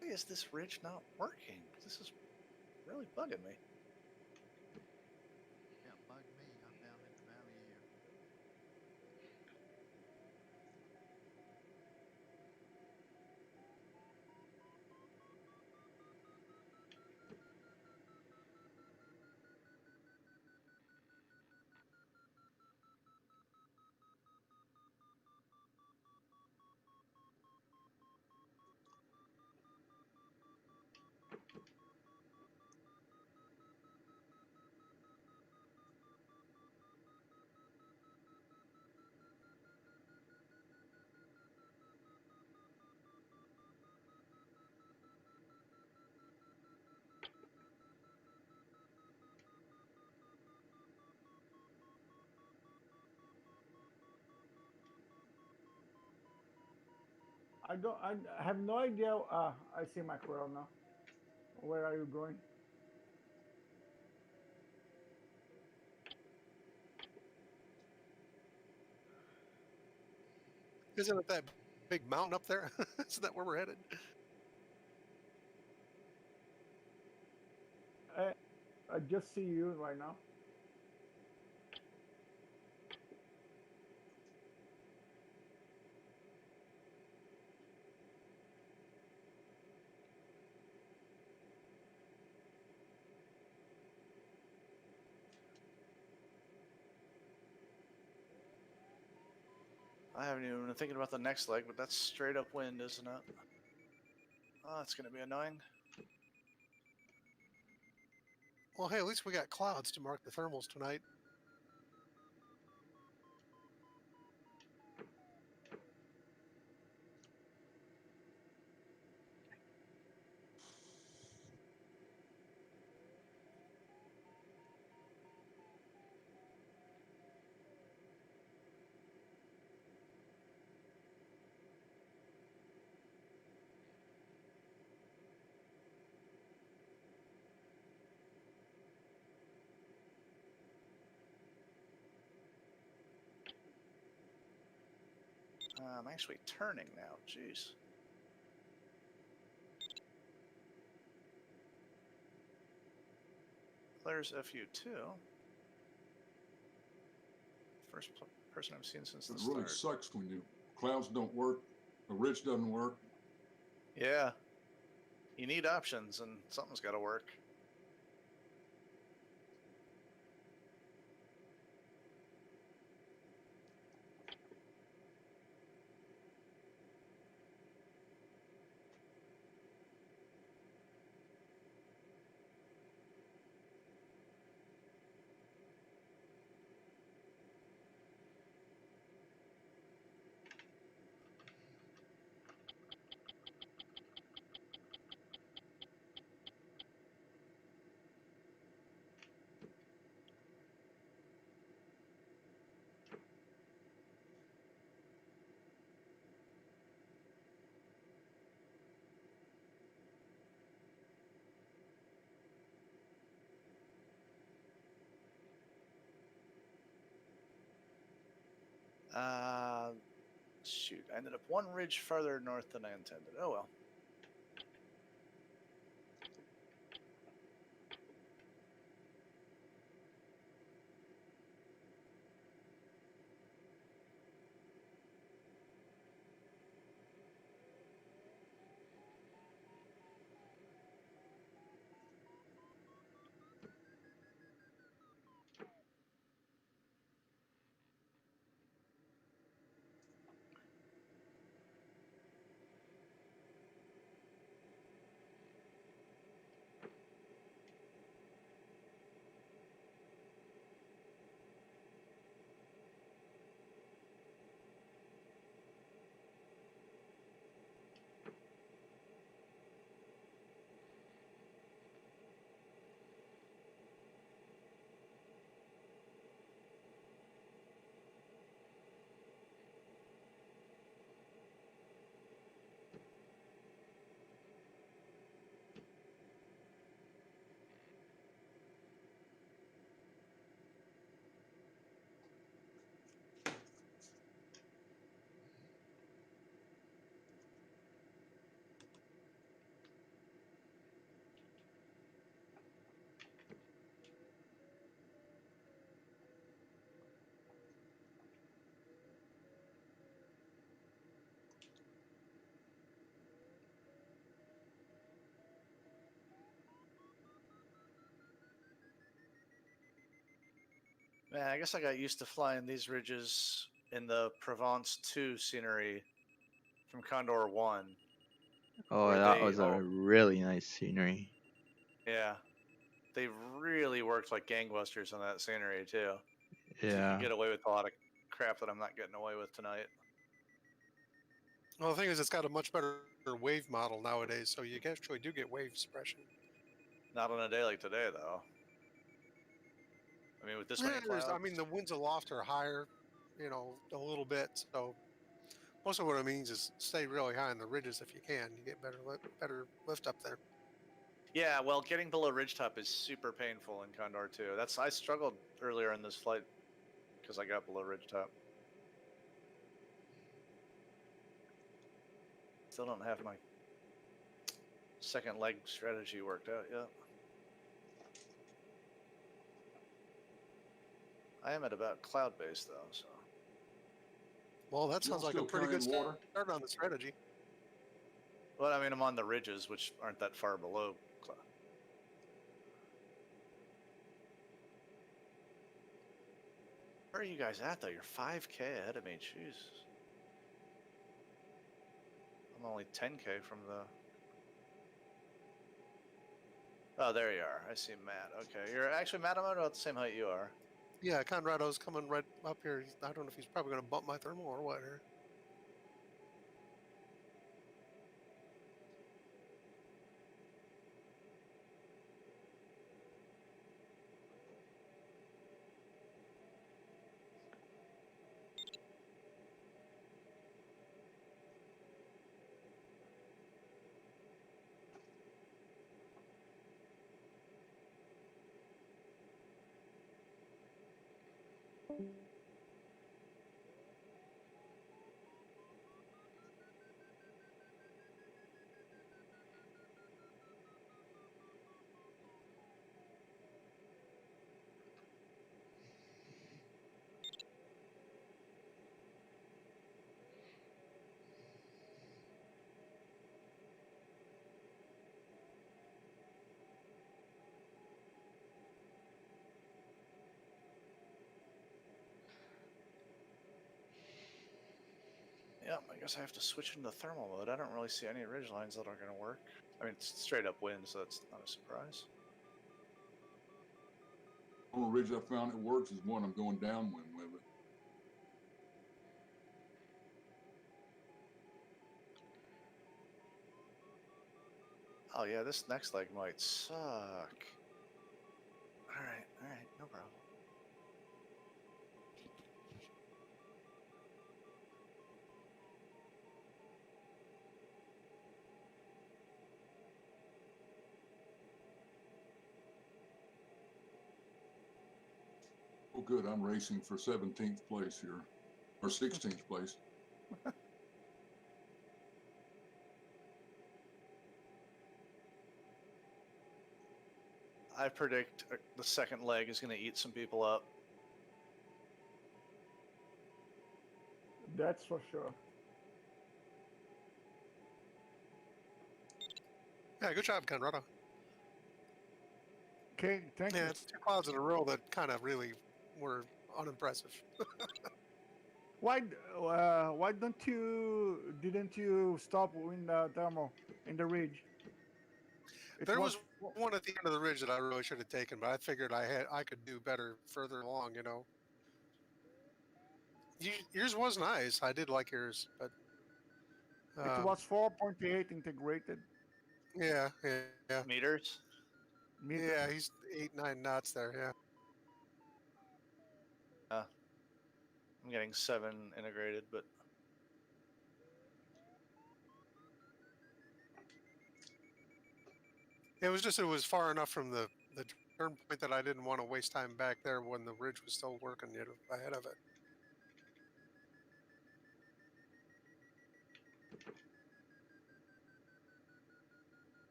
Why is this ridge not working? This is really bugging me. Can't bug me. I'm down in the valley here. I have no idea. I see my crowd now. Where are you going? Isn't it that big mountain up there? Isn't that where we're headed? I just see you right now. I haven't even been thinking about the next leg, but that's straight up wind, isn't it? Oh, it's going to be annoying. Well, hey, at least we got clouds to mark the thermals tonight. I'm actually turning now. Jeez. There's FU2. First person I've seen since It the really start. sucks when you clouds don't work, the ridge doesn't work. Yeah. You need options, and something's got to work. Shoot, I ended up one ridge farther north than I intended. Oh well. Man, I guess I got used to flying these ridges in the Provence 2 scenery from Condor 1. Oh, Where that they, was a really nice scenery. yeah, they really worked like gangbusters on that scenery too. You Yeah. could get away with a lot of crap that I'm not getting away with tonight. Well, the thing is, it's got a much better wave model nowadays, so you actually do get wave suppression. Not on a day like today, though. I mean, with this many clouds. I mean, the winds aloft are higher, you know, a little bit. So most of what it means is stay really high on the ridges if you can. You get better lift up there. Yeah, well, getting below ridgetop is super painful in Condor 2. I struggled earlier in this flight because I got below ridgetop. Still don't have my second leg strategy worked out yet. I am at about cloud base though, so. Well, that sounds Y'all like a still pretty good carrying water? start on the strategy. Well, I mean, I'm on the ridges, which aren't that far below cloud. Where are you guys at though? You're 5K ahead of me. Jeez. only 10K from the. Oh, there you are. I see Matt. Okay, you're actually Matt. I'm about the same height you are. Yeah, Conrado's coming right up here. I don't know if he's probably going to bump my thermal or what here. Yeah, I guess I have to switch into thermal mode. I don't really see any ridge lines that are going to work. I mean, it's straight up wind, so that's not a surprise. The only ridge I found that works is one I'm going downwind with it. Oh yeah, this next leg might suck. Alright, no problem. Oh, good. I'm racing for 17th place here, or 16th place. I predict the second leg is going to eat some people up. That's for sure. Yeah, good job, Conrado. Okay, thank you. Yeah, it's 2 clouds in a row that kind of really were unimpressive. Why didn't you stop in the thermal in the ridge? There was one at the end of the ridge that I really should have taken, but I figured I could do better further along. You know, yours was nice. I did like yours, but It was 4.8 integrated yeah. Meters? meters. Yeah, he's 8-9 knots there. Yeah. I'm getting 7 integrated, but It was far enough from the turn point that I didn't want to waste time back there when the ridge was still working ahead of it.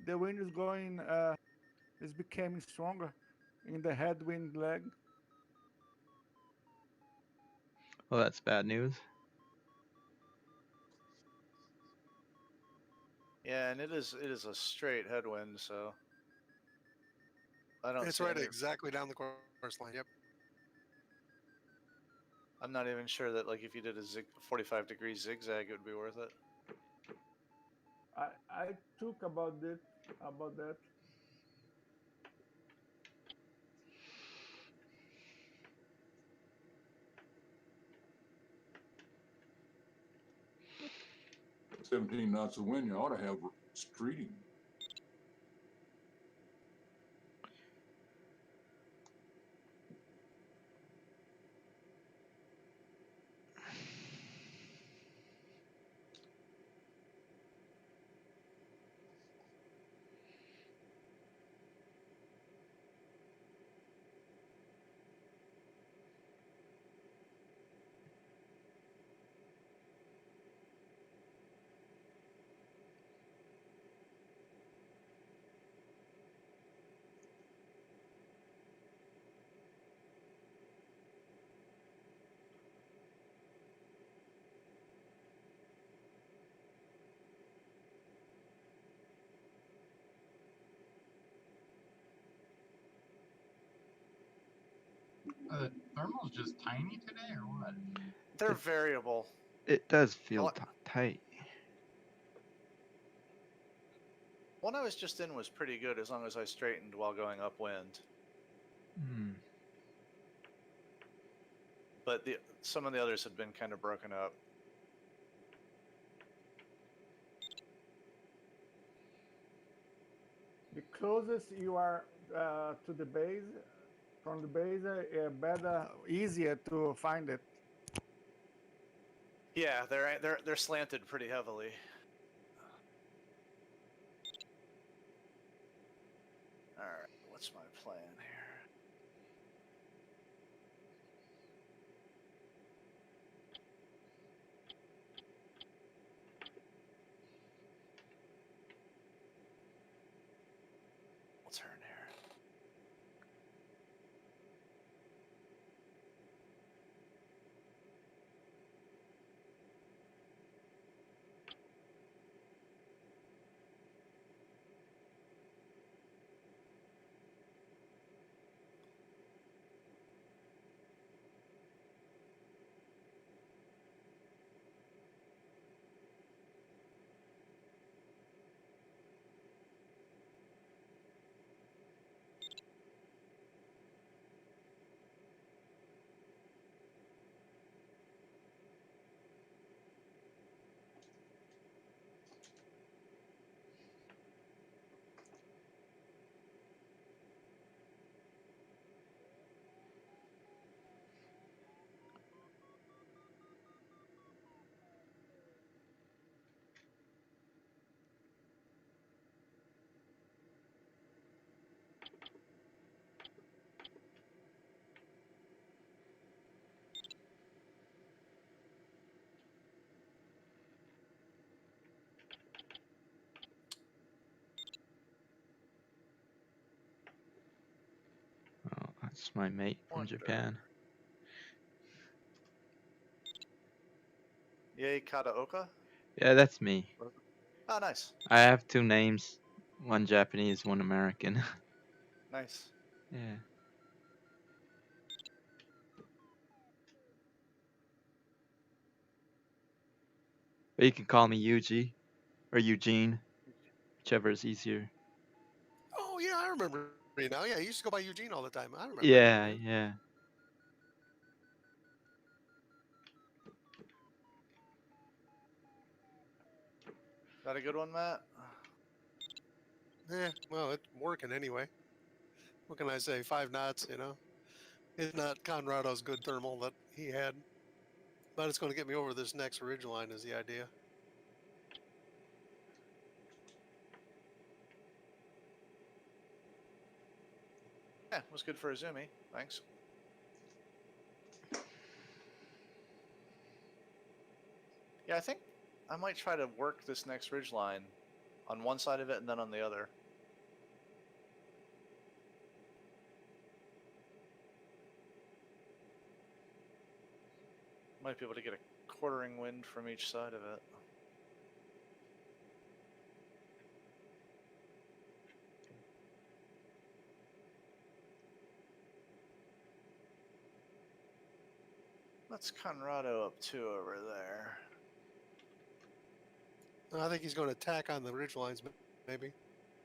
The wind is becoming stronger in the headwind leg. Well, that's bad news. yeah, and it is a straight headwind, so I don't It's see right any. exactly down the course line. Yep. I'm not even sure that like if you did a 45-degree zigzag, it would be worth it. I took about that. About 17 knots of wind, you ought to have streeting. thermals just tiny today, or what? They're variable. It does feel What? tight. One I was just in was pretty good as long as I straightened while going upwind. Hmm. But some of the others had been kind of broken up. The closest you are to the base, from the base, better, easier to find it. Yeah, they're slanted pretty heavily. All right, what's my plan here? We'll turn here. Oh, that's my mate from Wonder. Japan. Yay, Kataoka? Yeah, that's me. Oh, nice. I have two names, one Japanese, one American. Nice. Yeah. But you can call me Yuji or Eugene, whichever is easier. Oh yeah, I remember you now. Yeah, you used to go by Eugene all the time. I remember. Yeah, That. yeah. Got a good one, Matt? Well, it's working anyway. What can I say? 5 knots, you know. It's not Conrado's good thermal that he had, but it's going to get me over this next ridge line is the idea. Yeah, it was good for a zoomy. Thanks. Yeah, I think I might try to work this next ridge line on one side of it and then on the other. Might be able to get a quartering wind from each side of it. What's Conrado up to over there? I think he's going to attack on the ridge lines, maybe.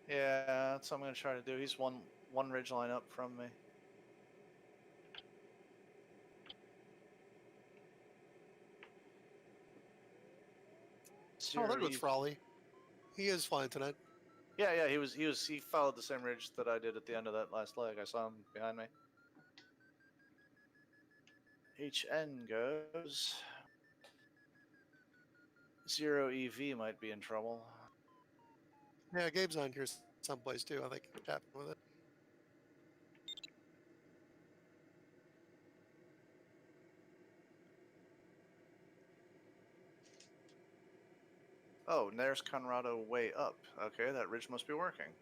Yeah, that's what I'm going to try to do. He's one ridge line up from me. Oh, there goes Zero Frawley. He is flying tonight. Yeah, he followed the same ridge that I did at the end of that last leg. I saw him behind me. HN goes. 0 EV might be in trouble. Yeah, Gabe's on here someplace too. I think tapping with it. Oh, and there's Conrado way up. Okay, that ridge must be working.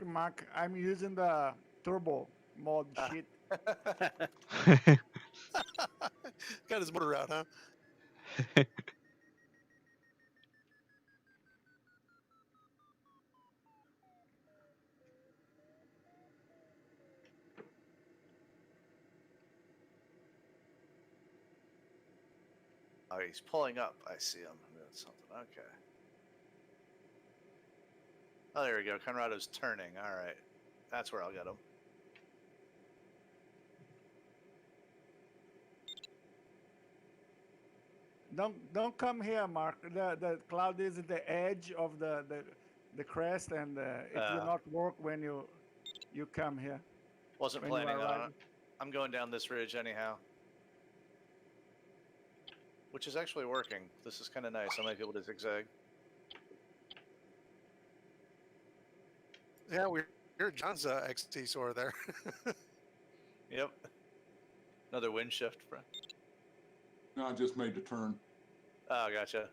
Mark, I'm using the turbo mod sheet. Got his motor out, huh? Oh, he's pulling up. I see him doing something. Okay. Oh, there we go. Conrado's turning. All right. That's where I'll get him. Don't come here, Mark. The cloud is the edge of the crest, and it will not work when you come here. Wasn't when you planning on arrive. it. I'm going down this ridge anyhow. Which is actually working. This is kind of nice. I might be able to zigzag. Yeah, we hear John's XT sore there. Yep. Another wind shift, bro. No, I just made the turn. Oh, gotcha.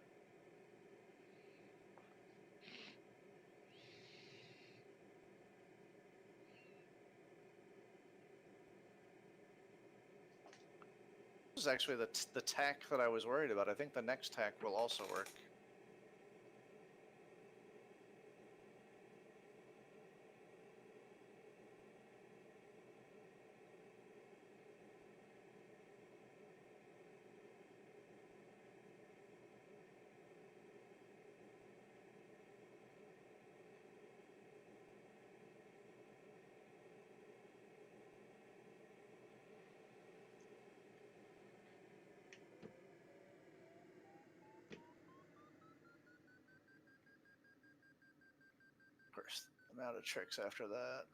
This is actually the tack that I was worried about. I think the next tack will also work. Of course, I'm out of tricks after that.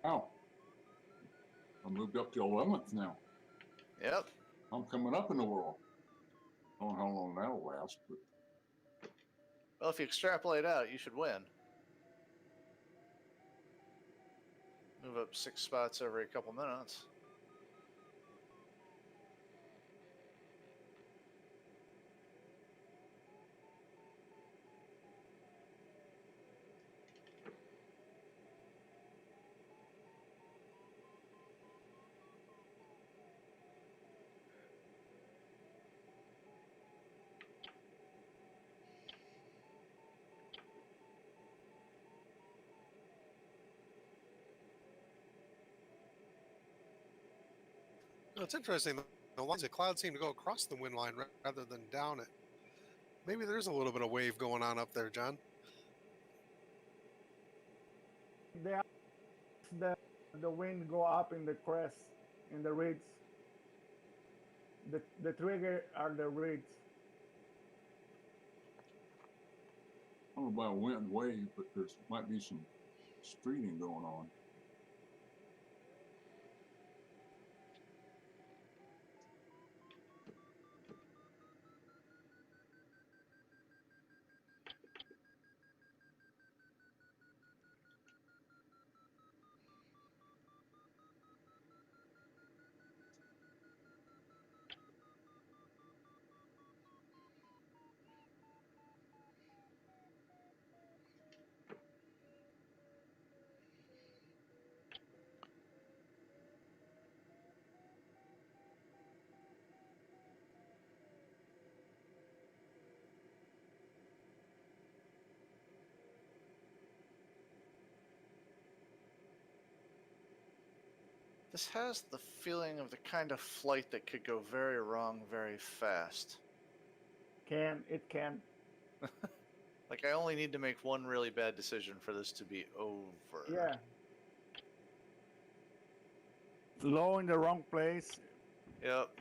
Wow. I moved up to 11th now. Yep. I'm coming up in the world. I don't know how long that'll last, but Well, if you extrapolate out, you should win. Move up 6 spots every couple minutes. No, it's interesting. The lines of cloud seem to go across the wind line rather than down it. Maybe there's a little bit of wave going on up there, John. The wind go up in the crest, in the reeds. The trigger are the reeds. I don't know about wind wave, but there's might be some streeting going on. This has the feeling of the kind of flight that could go very wrong very fast. It can. Like, I only need to make one really bad decision for this to be over. Yeah. Low in the wrong place. Yep.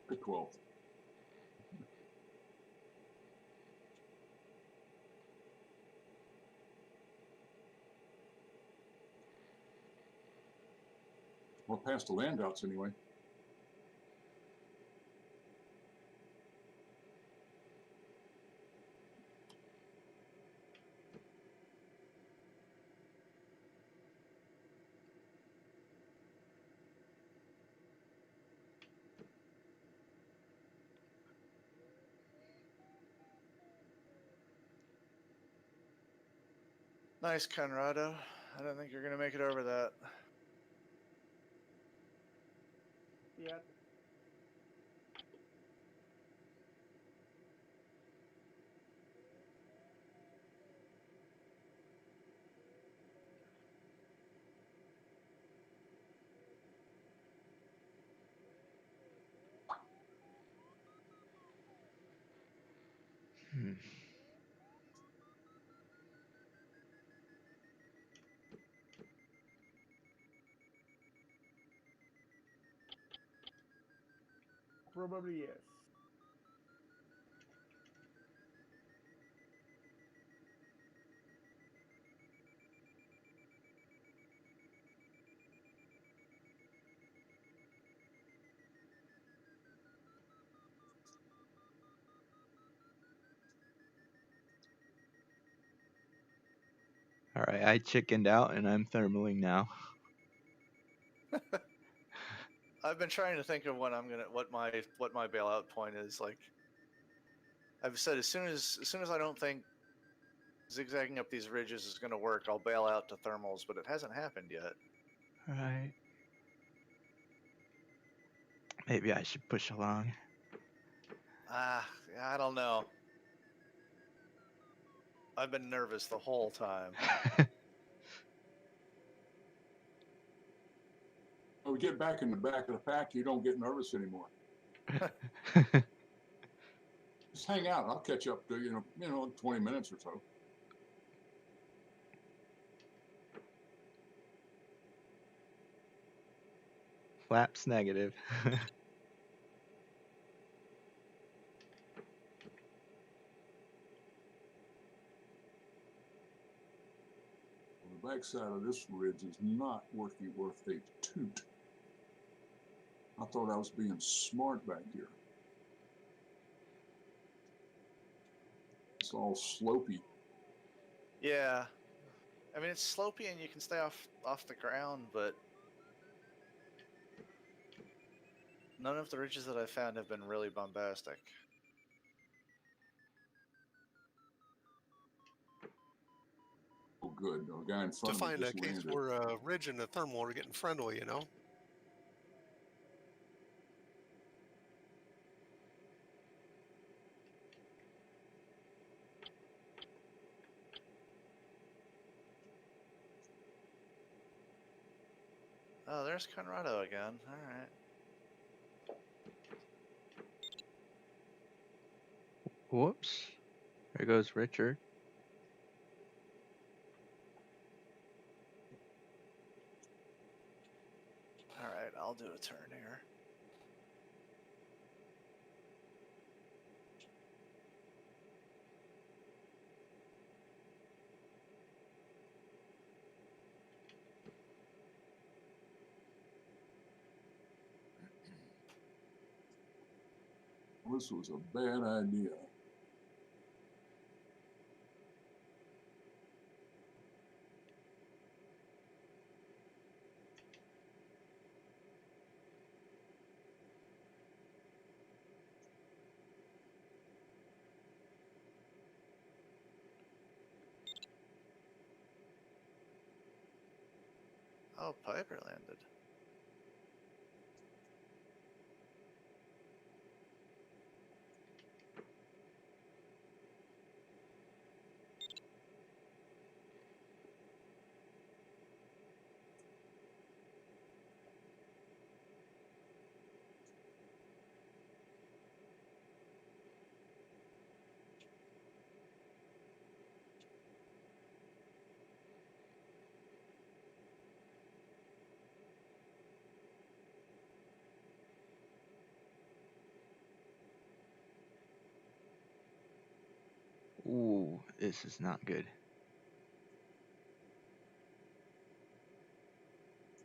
The 12th. We're past the land outs anyway. Nice, Conrado. I don't think you're going to make it over that. Yeah. Hmm. Probably yes. All right, I chickened out and I'm thermaling now. I've been trying to think of what my bailout point is. Like, I've said, as soon as I don't think zigzagging up these ridges is going to work, I'll bail out to thermals, but it hasn't happened yet. All right. Maybe I should push along. I don't know. I've been nervous the whole time. When we get back in the back of the pack, you don't get nervous anymore. Just hang out. I'll catch up to you in 20 minutes or so. Flaps negative. The backside of this ridge is not worth a toot. I thought I was being smart back here. It's all slopey. Yeah. I mean, it's slopey and you can stay off the ground, but none of the ridges that I've found have been really bombastic. Oh, good. The guy in To front of me find a just case landed. where a ridge and a thermal are getting friendly, you know? Oh, there's Conrado again. All right. Whoops. There goes Richard. do a turn here. This was a bad idea. Oh, Piper landed. Ooh, this is not good.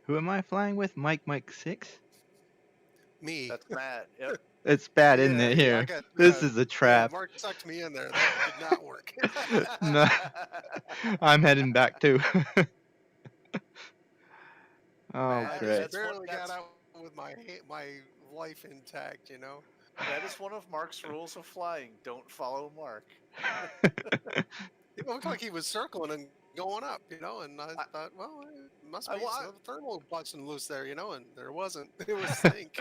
Who am I flying with? Mike 6? Me. That's Matt. Yep. It's bad, isn't Yeah, it? yeah, I Here, got this is a trap. Mark sucked me in there. That did not work. No, I'm heading back too. Oh, Matt, great. Just barely got out with my life intact, you know. That is one of Mark's rules of flying. Don't follow Mark. It looked like he was circling and going up, you know, and I thought, well, it must be some thermal busting loose there, you know, and there wasn't. It was sink.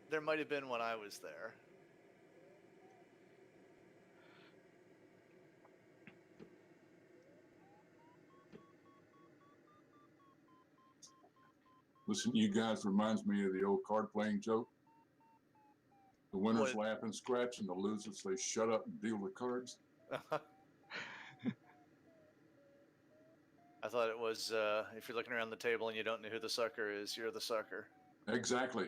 There might have been when I was there. Listen, you guys reminds me of the old card playing joke. The winners What? laugh and scratch, and the losers say, "Shut up and deal the cards." I thought it was if you're looking around the table and you don't know who the sucker is, you're the sucker. Exactly.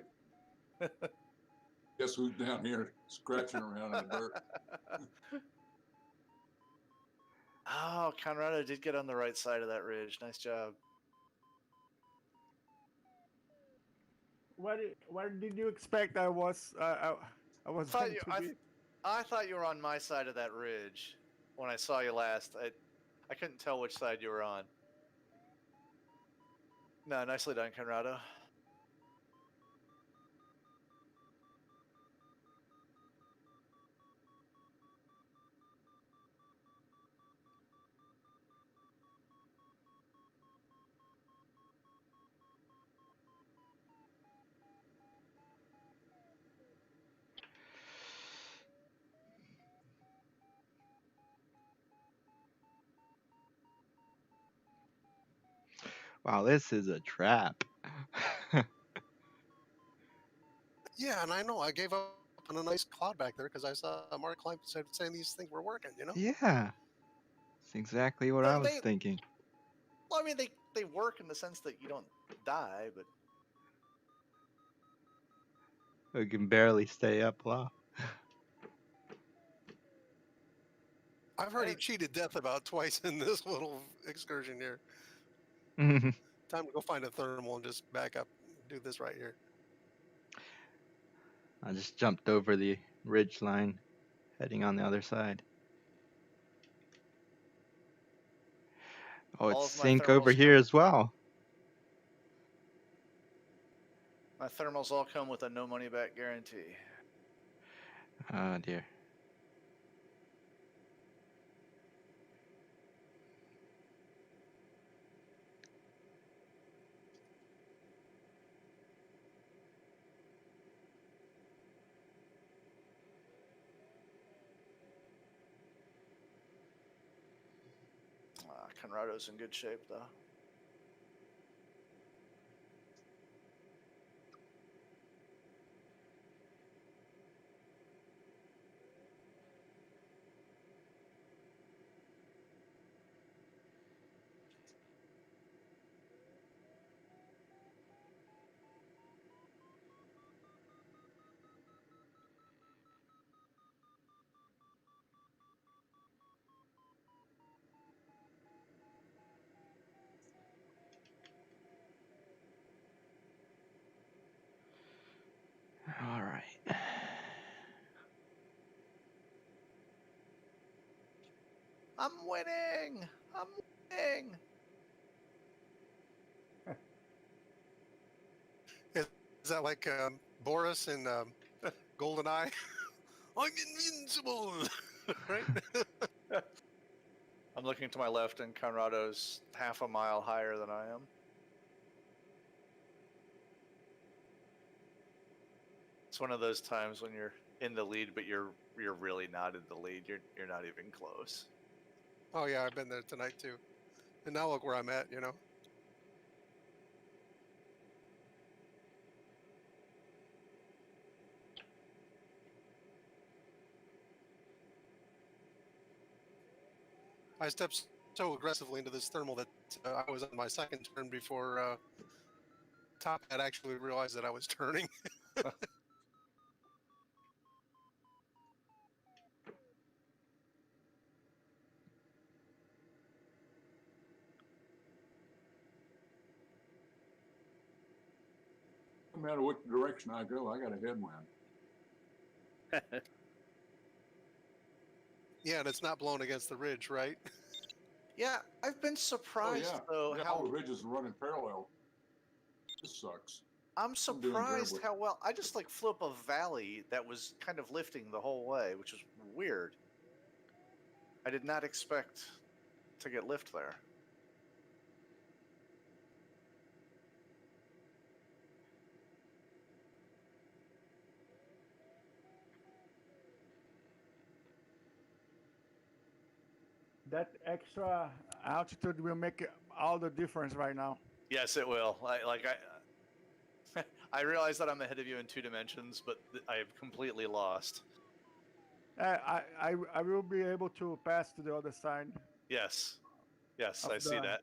Guess who's down here scratching around in the dirt? Oh, Conrado did get on the right side of that ridge. Nice job. Where did you expect I was? I was going to be. I thought you were on my side of that ridge when I saw you last. I couldn't tell which side you were on. No, nicely done, Conrado. Wow, this is a trap. Yeah, and I know I gave up on a nice cloud back there because I saw Mark Klein saying these things were working, you know? Yeah, that's exactly what I was thinking. Well, I mean, they work in the sense that you don't die, but We can barely stay up. Wow. I've already cheated death about twice in this little excursion here. Time to go find a thermal and just back up and do this right here. I just jumped over the ridge line, heading on the other side. Oh, it's sink over here as well. My thermals all come with a no money back guarantee. Oh dear. Conrado's in good shape, though. I'm winning. I'm winning. Is that like Boris in GoldenEye? I'm invincible, right? I'm looking to my left, and Conrado's half a mile higher than I am. It's one of those times when you're in the lead, but you're really not in the lead. You're not even close. Oh yeah, I've been there tonight too. And now look where I'm at. You know. I stepped so aggressively into this thermal that I was on my second turn before Top had actually realized that I was turning. No matter what direction I go, I got a headwind. Yeah, and it's not blowing against the ridge, right? Yeah, I've been Oh surprised yeah, though yeah. how All the ridges are running parallel. This sucks. I'm doing surprised terribly. how well I just like flew up a valley that was kind of lifting the whole way, which was weird. I did not expect to get lift there. That extra altitude will make all the difference right now. Yes, it will. I realize that I'm ahead of you in 2 dimensions, but I have completely lost. I will be able to pass to the other side. Yes, yes, Of I see the- that.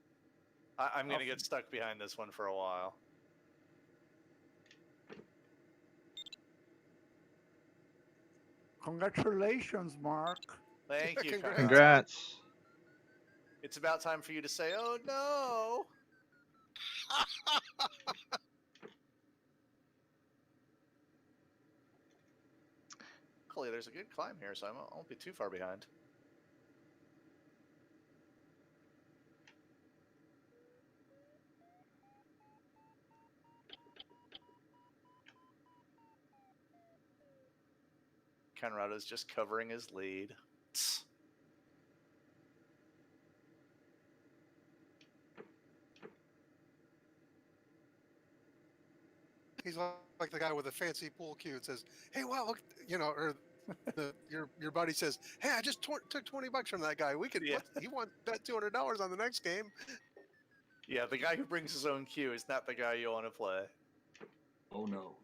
I'm going to of- get stuck behind this one for a while. Congratulations, Mark. Thank you, Congrats. Conrado. Congrats. It's about time for you to say, "Oh no." Luckily, there's a good climb here, so I won't be too far behind. Conrado's just covering his lead. He's like the guy with a fancy pool cue and says, "Hey, wow, look," you know, or your buddy says, "Hey, I just took $20 from that guy. We could, Yeah. he wants bet $200 on the next game." Yeah, the guy who brings his own cue is not the guy you want to play. Oh no.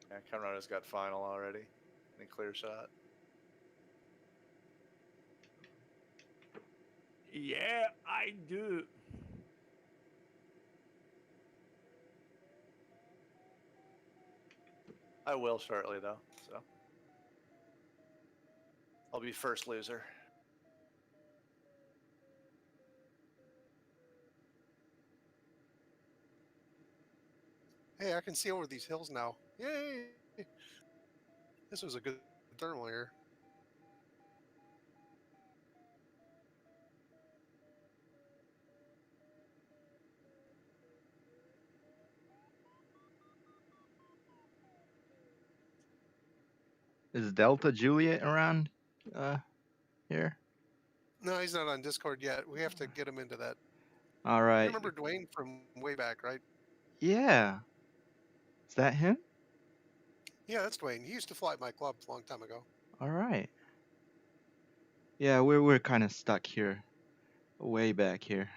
Yeah, Conrado's got final already. And a clear shot. Yeah, I do. I will shortly, though, so. I'll be first loser. Hey, I can see over these hills now. Yay! This was a good thermal here. Is Delta Juliet around here? No, he's not on Discord yet. We have to get him into that. All You right. remember Dwayne from way back, right? Yeah. Is that him? Yeah, that's Dwayne. He used to fly at my club a long time ago. All right. Yeah, we're kind of stuck here, way back here.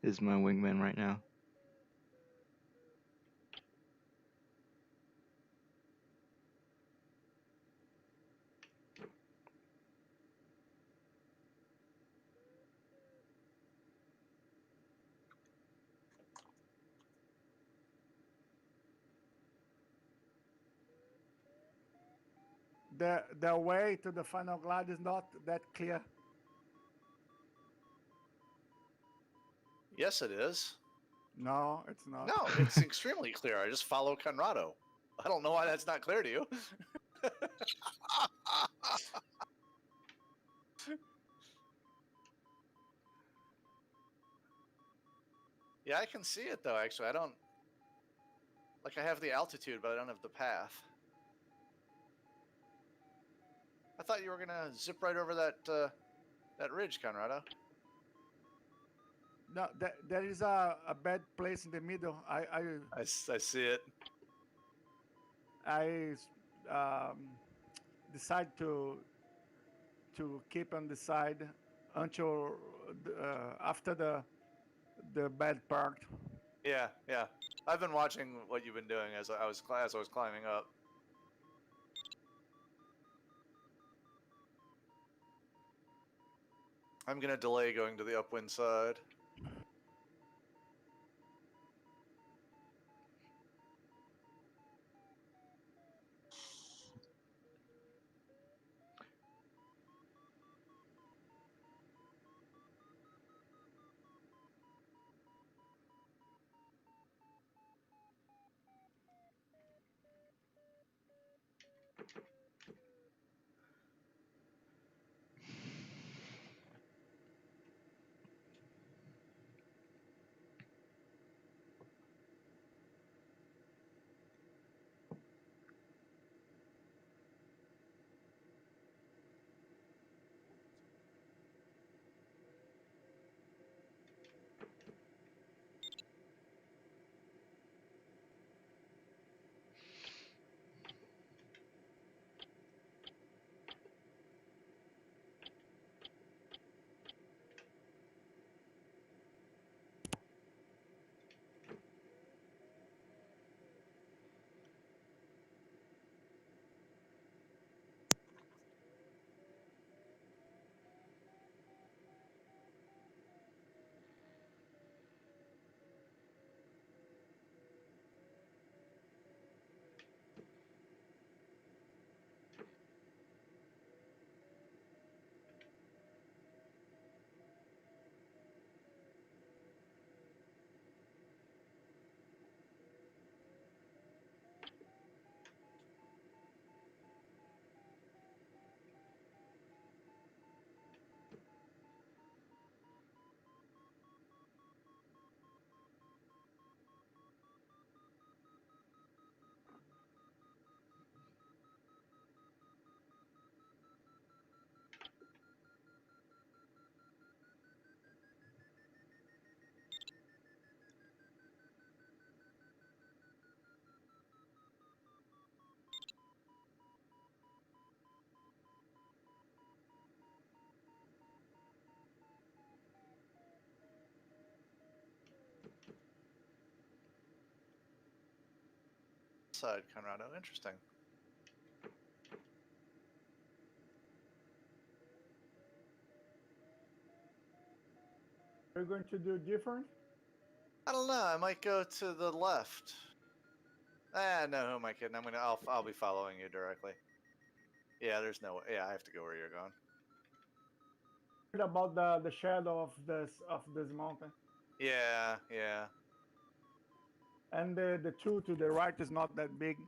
Is my wingman right now? The way to the final glide is not that clear. Yes, it is. No, it's not. No, it's extremely clear. I just follow Conrado. I don't know why that's not clear to you. Yeah, I can see it though. Actually, I don't like. I have the altitude, but I don't have the path. I thought you were gonna zip right over that ridge, Conrado. No, there is a bad place in the middle. I see it. I decide to keep on the side until after the bad part. Yeah, yeah. I've been watching what you've been doing as I was climbing up. I'm gonna delay going to the upwind side. Side, Conrado. Interesting. Are you going to do different? I don't know. I might go to the left. No, who am I kidding? I'll be following you directly. Yeah, there's no way. Yeah, I have to go where you're going. About the shadow of this mountain, Yeah, yeah. and the two to the right is not that big,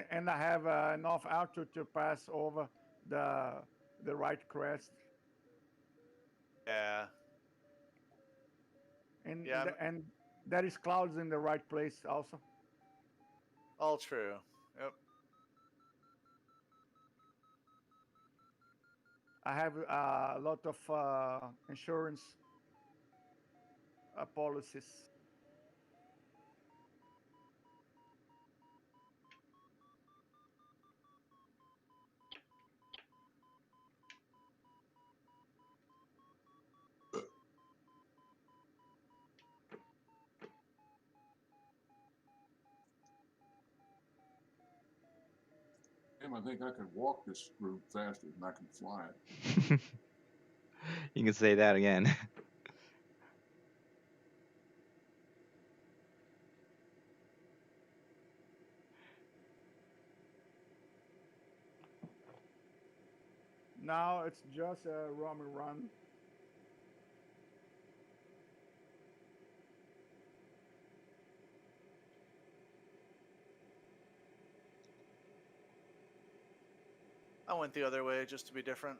and I have enough altitude to pass over the the right crest, Yeah. and Yeah, and there is clouds in the right place also. all true. Yep. I have a lot of insurance policies. Damn, I think I could walk this route faster than I can fly it. You can say that again. Now it's just a Roman run. I went the other way just to be different.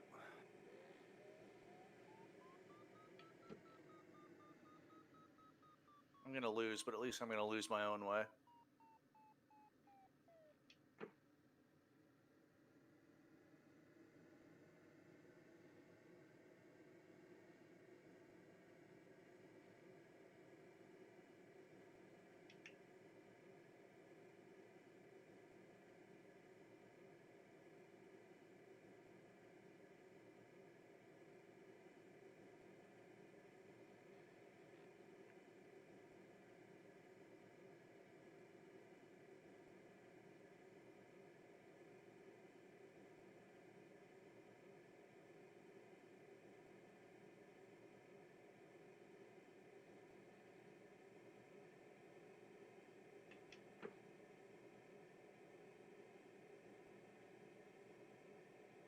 I'm gonna lose, but at least I'm gonna lose my own way.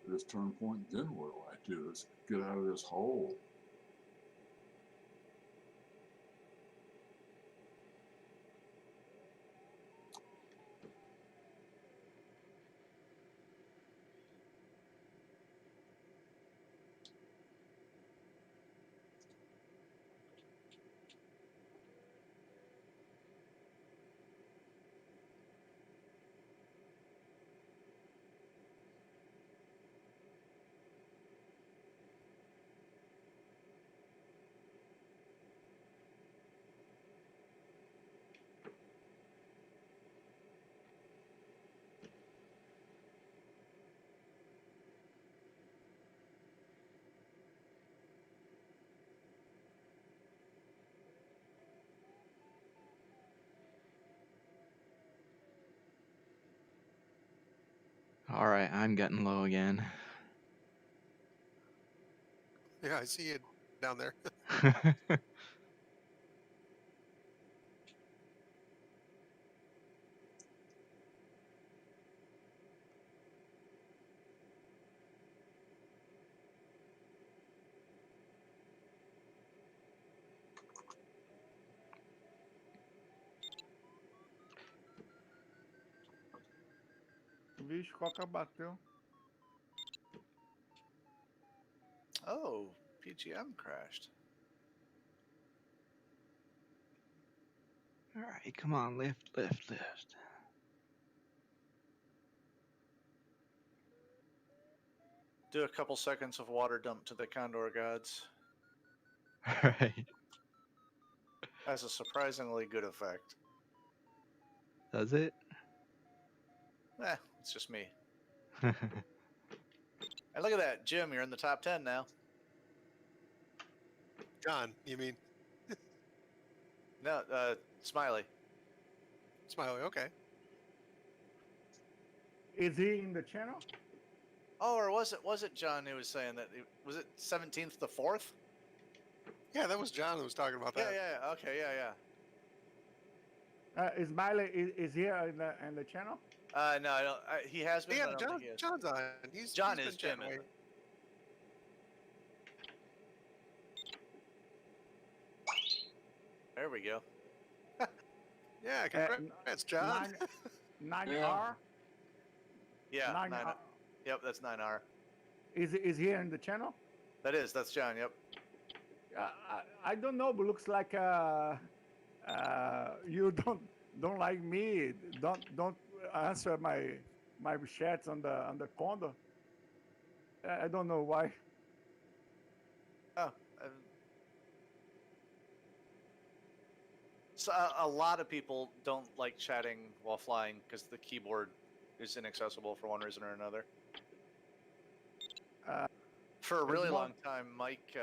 This turn point, then what do I do? Let's get out of this hole. All right, I'm getting low again. Yeah, I see it down there. Vixe, Coca bateu. Oh, PGM crashed. All right, come on, lift. Do a couple seconds of water dump to the Condor gods. All right. Has a surprisingly good effect. Does it? It's just me. And look at that, Jim, you're in the top 10 now. John, you mean? No, Smiley. Smiley, okay. Is he in the channel? Oh, or was it John who was saying that? Was it 17th to 4th? Yeah, that was John who was talking about that. Yeah. Okay, yeah. Is Miley is here in the channel? No, I don't. He has been. Yeah, but I don't think he is. John's on. John he's is been Jim, chatting away. isn't it? There we go. Yeah, congrats, John. 9R? Yeah, 9R. Yep, that's 9R. Is here in the channel? That's John, yep. I don't know, but looks like you don't like me. Don't answer my chats on the condo. I don't know why. Oh. So a lot of people don't like chatting while flying because the keyboard is inaccessible for one reason or another. For a really long time, Mike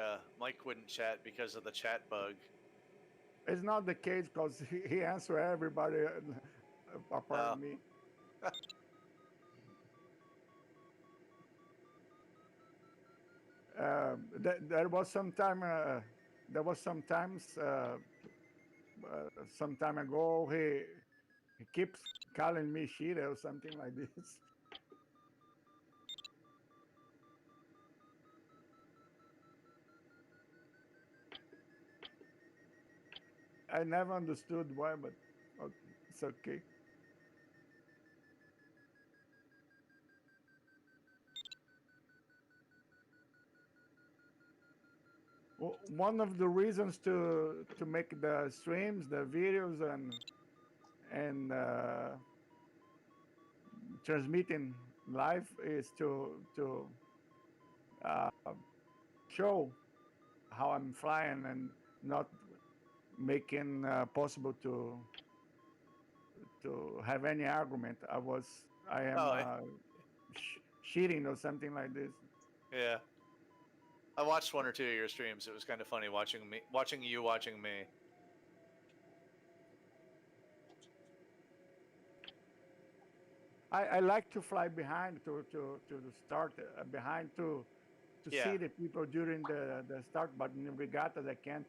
wouldn't chat because of the chat bug. It's not the case because he answers everybody apart from me. There was some time. Some time ago, he keeps calling me shit or something like this. I never understood why, but it's okay. One of the reasons to make the streams, the videos, and transmitting live is to uh, show how I'm flying and not making possible to have any argument. I am Oh, cheating or something like this. yeah. I watched one or two of your streams. It was kind of funny watching you watching me. I like to fly behind to start behind to Yeah. see the people during the start, but in regattas I can't.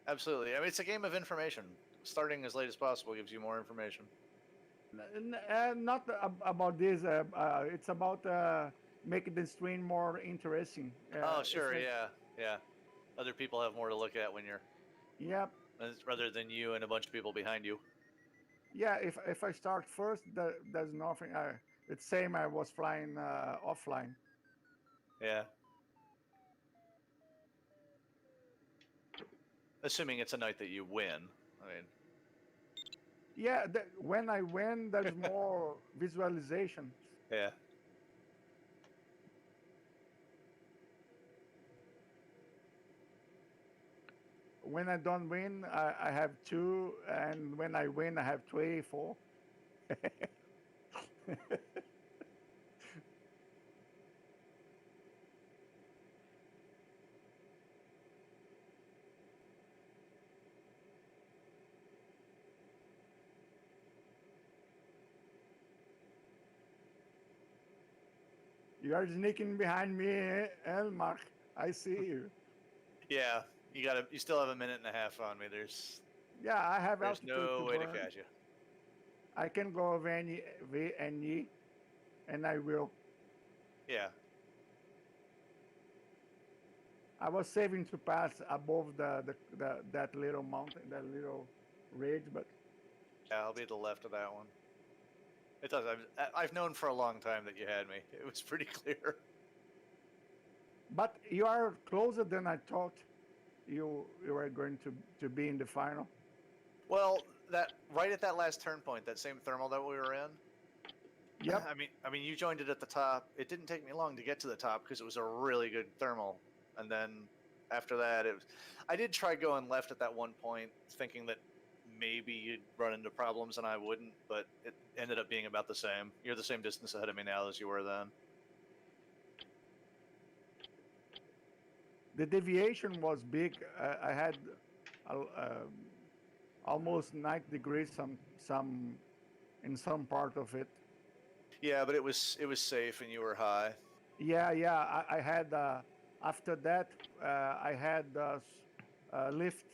Absolutely. I mean, it's a game of information. Starting as late as possible gives you more information. Not about this. It's about making the stream more interesting. Oh, sure. Yeah. Yeah. Other people have more to look at when you're, Yep. rather than you and a bunch of people behind you. Yeah. If I start first, there's nothing. It's same. I was flying offline. Yeah. Assuming it's a night that you win. I mean, Yeah. When I win, there's more visualization. yeah. When I don't win, I have 2, and when I win, I have 3, 4. You are sneaking behind me, Elmar. I see you. Yeah. You still have a minute and a half on me. There's Yeah, I have no altitude to way to burn. catch you. I can go VNE, and I will. Yeah. I was saving to pass above that little mountain, that little ridge, but Yeah, I'll be to the left of that one. It does. I've known for a long time that you had me. It was pretty clear. you are closer than I thought you were going to be in the final. Well, that right at that last turn point, that same thermal that we were in. Yep. I mean, you joined it at the top. It didn't take me long to get to the top because it was a really good thermal. And then after that, I did try going left at that one point, thinking that maybe you'd run into problems and I wouldn't, but it ended up being about the same. You're the same distance ahead of me now as you were then. The deviation was big. I had almost 90 degrees in some part of it. Yeah, but it was safe and you were high. Yeah. I had after that I had lift.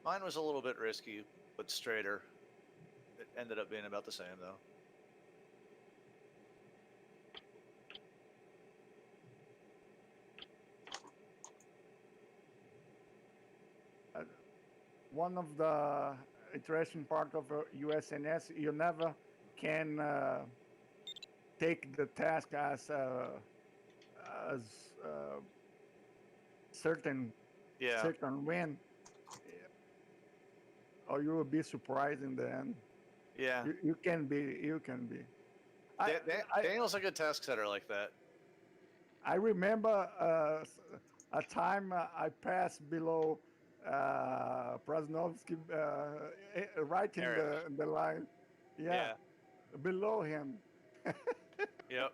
Mine was a little bit risky, but straighter. It ended up being about the same though. One of the interesting part of USNS, you never can take the task as certain win, or you will be surprised in the end. Yeah. You can be. Daniel's a good task setter like that. I remember a time I passed below Prasnovsky right in the line. Yeah. Below him. Yep.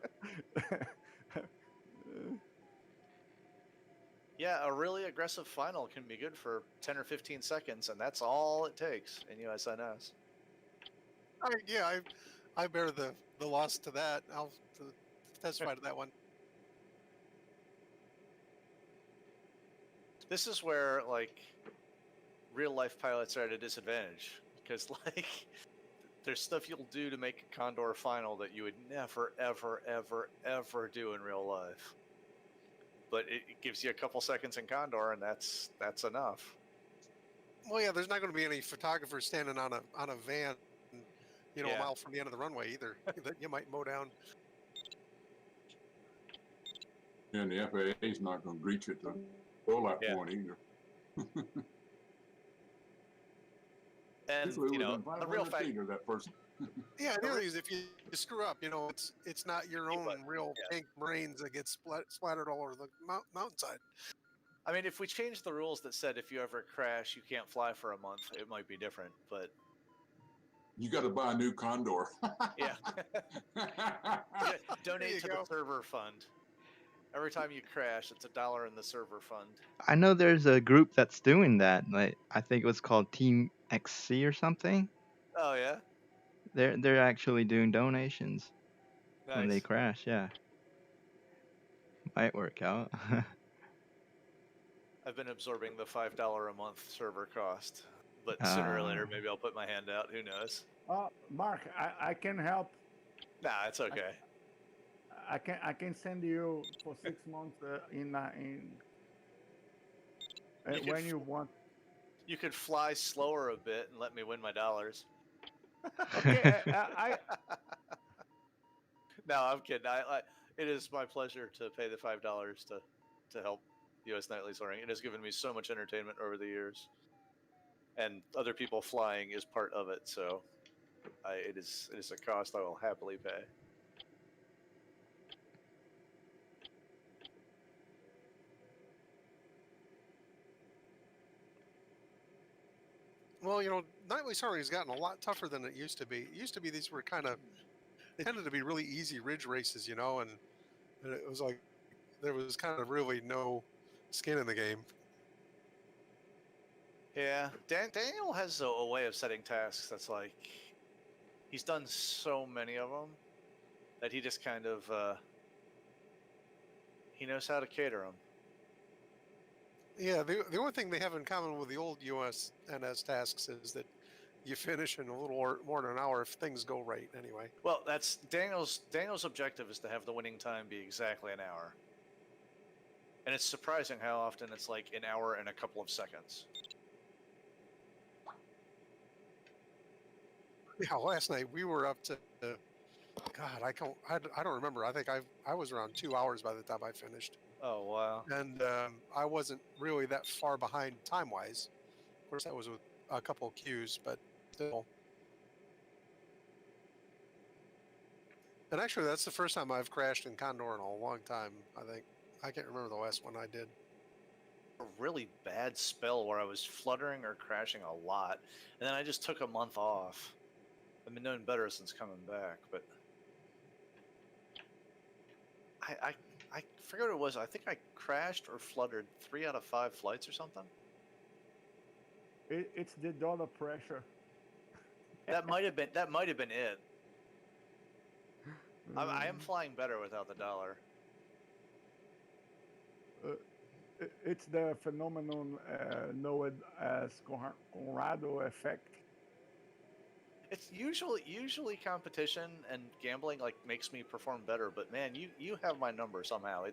Yeah, a really aggressive final can be good for 10 or 15 seconds, and that's all it takes in USNS. I bear the loss to that. I'll testify to that one. This is where, like, real life pilots are at a disadvantage because, like, there's stuff you'll do to make a Condor final that you would never, ever, ever, ever do in real life. But it gives you a couple seconds in Condor, and that's enough. Well, yeah, there's not going to be any photographers standing on a van, a mile from the end of the runway either. That you might mow down. And the FAA is not going to reach at the rollout Yeah. point either. And It flew you know, within the real 500 fact, feet of that person. Yeah, the other thing is if you screw up, it's not your You own would, real yeah. pink brains that get splattered all over the mountainside. I mean, if we changed the rules that said if you ever crash, you can't fly for a month, it might be different. But You got to buy a new Condor. yeah, donate you to go. the server fund. Every time you crash, it's $1 in the server fund. I know there's a group that's doing that. Like I think it was called Team XC or something. Oh yeah, They're actually doing donations when they nice. crash. Yeah, might work out. I've been absorbing the $5 a month server cost, but sooner or later, Ah. maybe I'll put my hand out. Who knows? Mark, I can help. Nah, it's okay. I can send you for 6 months in You could when f- you want. You could fly slower a bit and let me win my dollars. Okay, I No, I'm kidding. It is my pleasure to pay the $5 to help U.S. Nightly Soaring. It has given me so much entertainment over the years, and other people flying is part of it. So, it is a cost I will happily pay. Well, Nightly Soaring has gotten a lot tougher than it used to be. It used to be these were they tended to be really easy ridge races, and it was like there was kind of really no skin in the game. Yeah, Daniel has a way of setting tasks that's like he's done so many of them that he just kind of he knows how to cater them. Yeah, the only thing they have in common with the old USNS tasks is that you finish in a little more than an hour if things go right. Anyway. Well, that's Daniel's objective is to have the winning time be exactly an hour, and it's surprising how often it's like an hour and a couple of seconds. Yeah, last night we were up to, God, I don't remember. I think I was around 2 hours by the time I finished, Oh wow! and I wasn't really that far behind time wise. Of course, that was with a couple of queues, but still. And actually, that's the first time I've crashed in Condor in a long time. I think I can't remember the last one I did. A really bad spell where I was fluttering or crashing a lot, and then I just took a month off. I've been doing better since coming back, but I forget what it was. I think I crashed or fluttered 3 out of 5 flights or something. it's the dollar pressure. That might have been it. I am flying better without the dollar. It's the phenomenon known as Conrado effect. It's usually competition and gambling like makes me perform better, but man, you have my number somehow.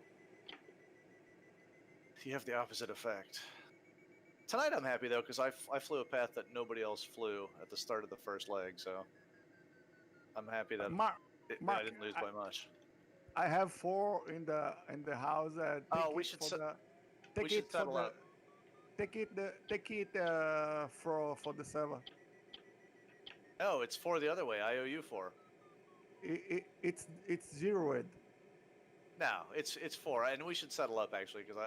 You have the opposite effect. Tonight I'm happy though because I flew a path that nobody else flew at the start of the first leg, so I'm happy that Mark, I didn't lose by much. I have 4 in the house. We should settle up. Take it for the server. No, it's 4 the other way. I owe you 4. It's zeroed. No, it's 4, and we should settle up actually because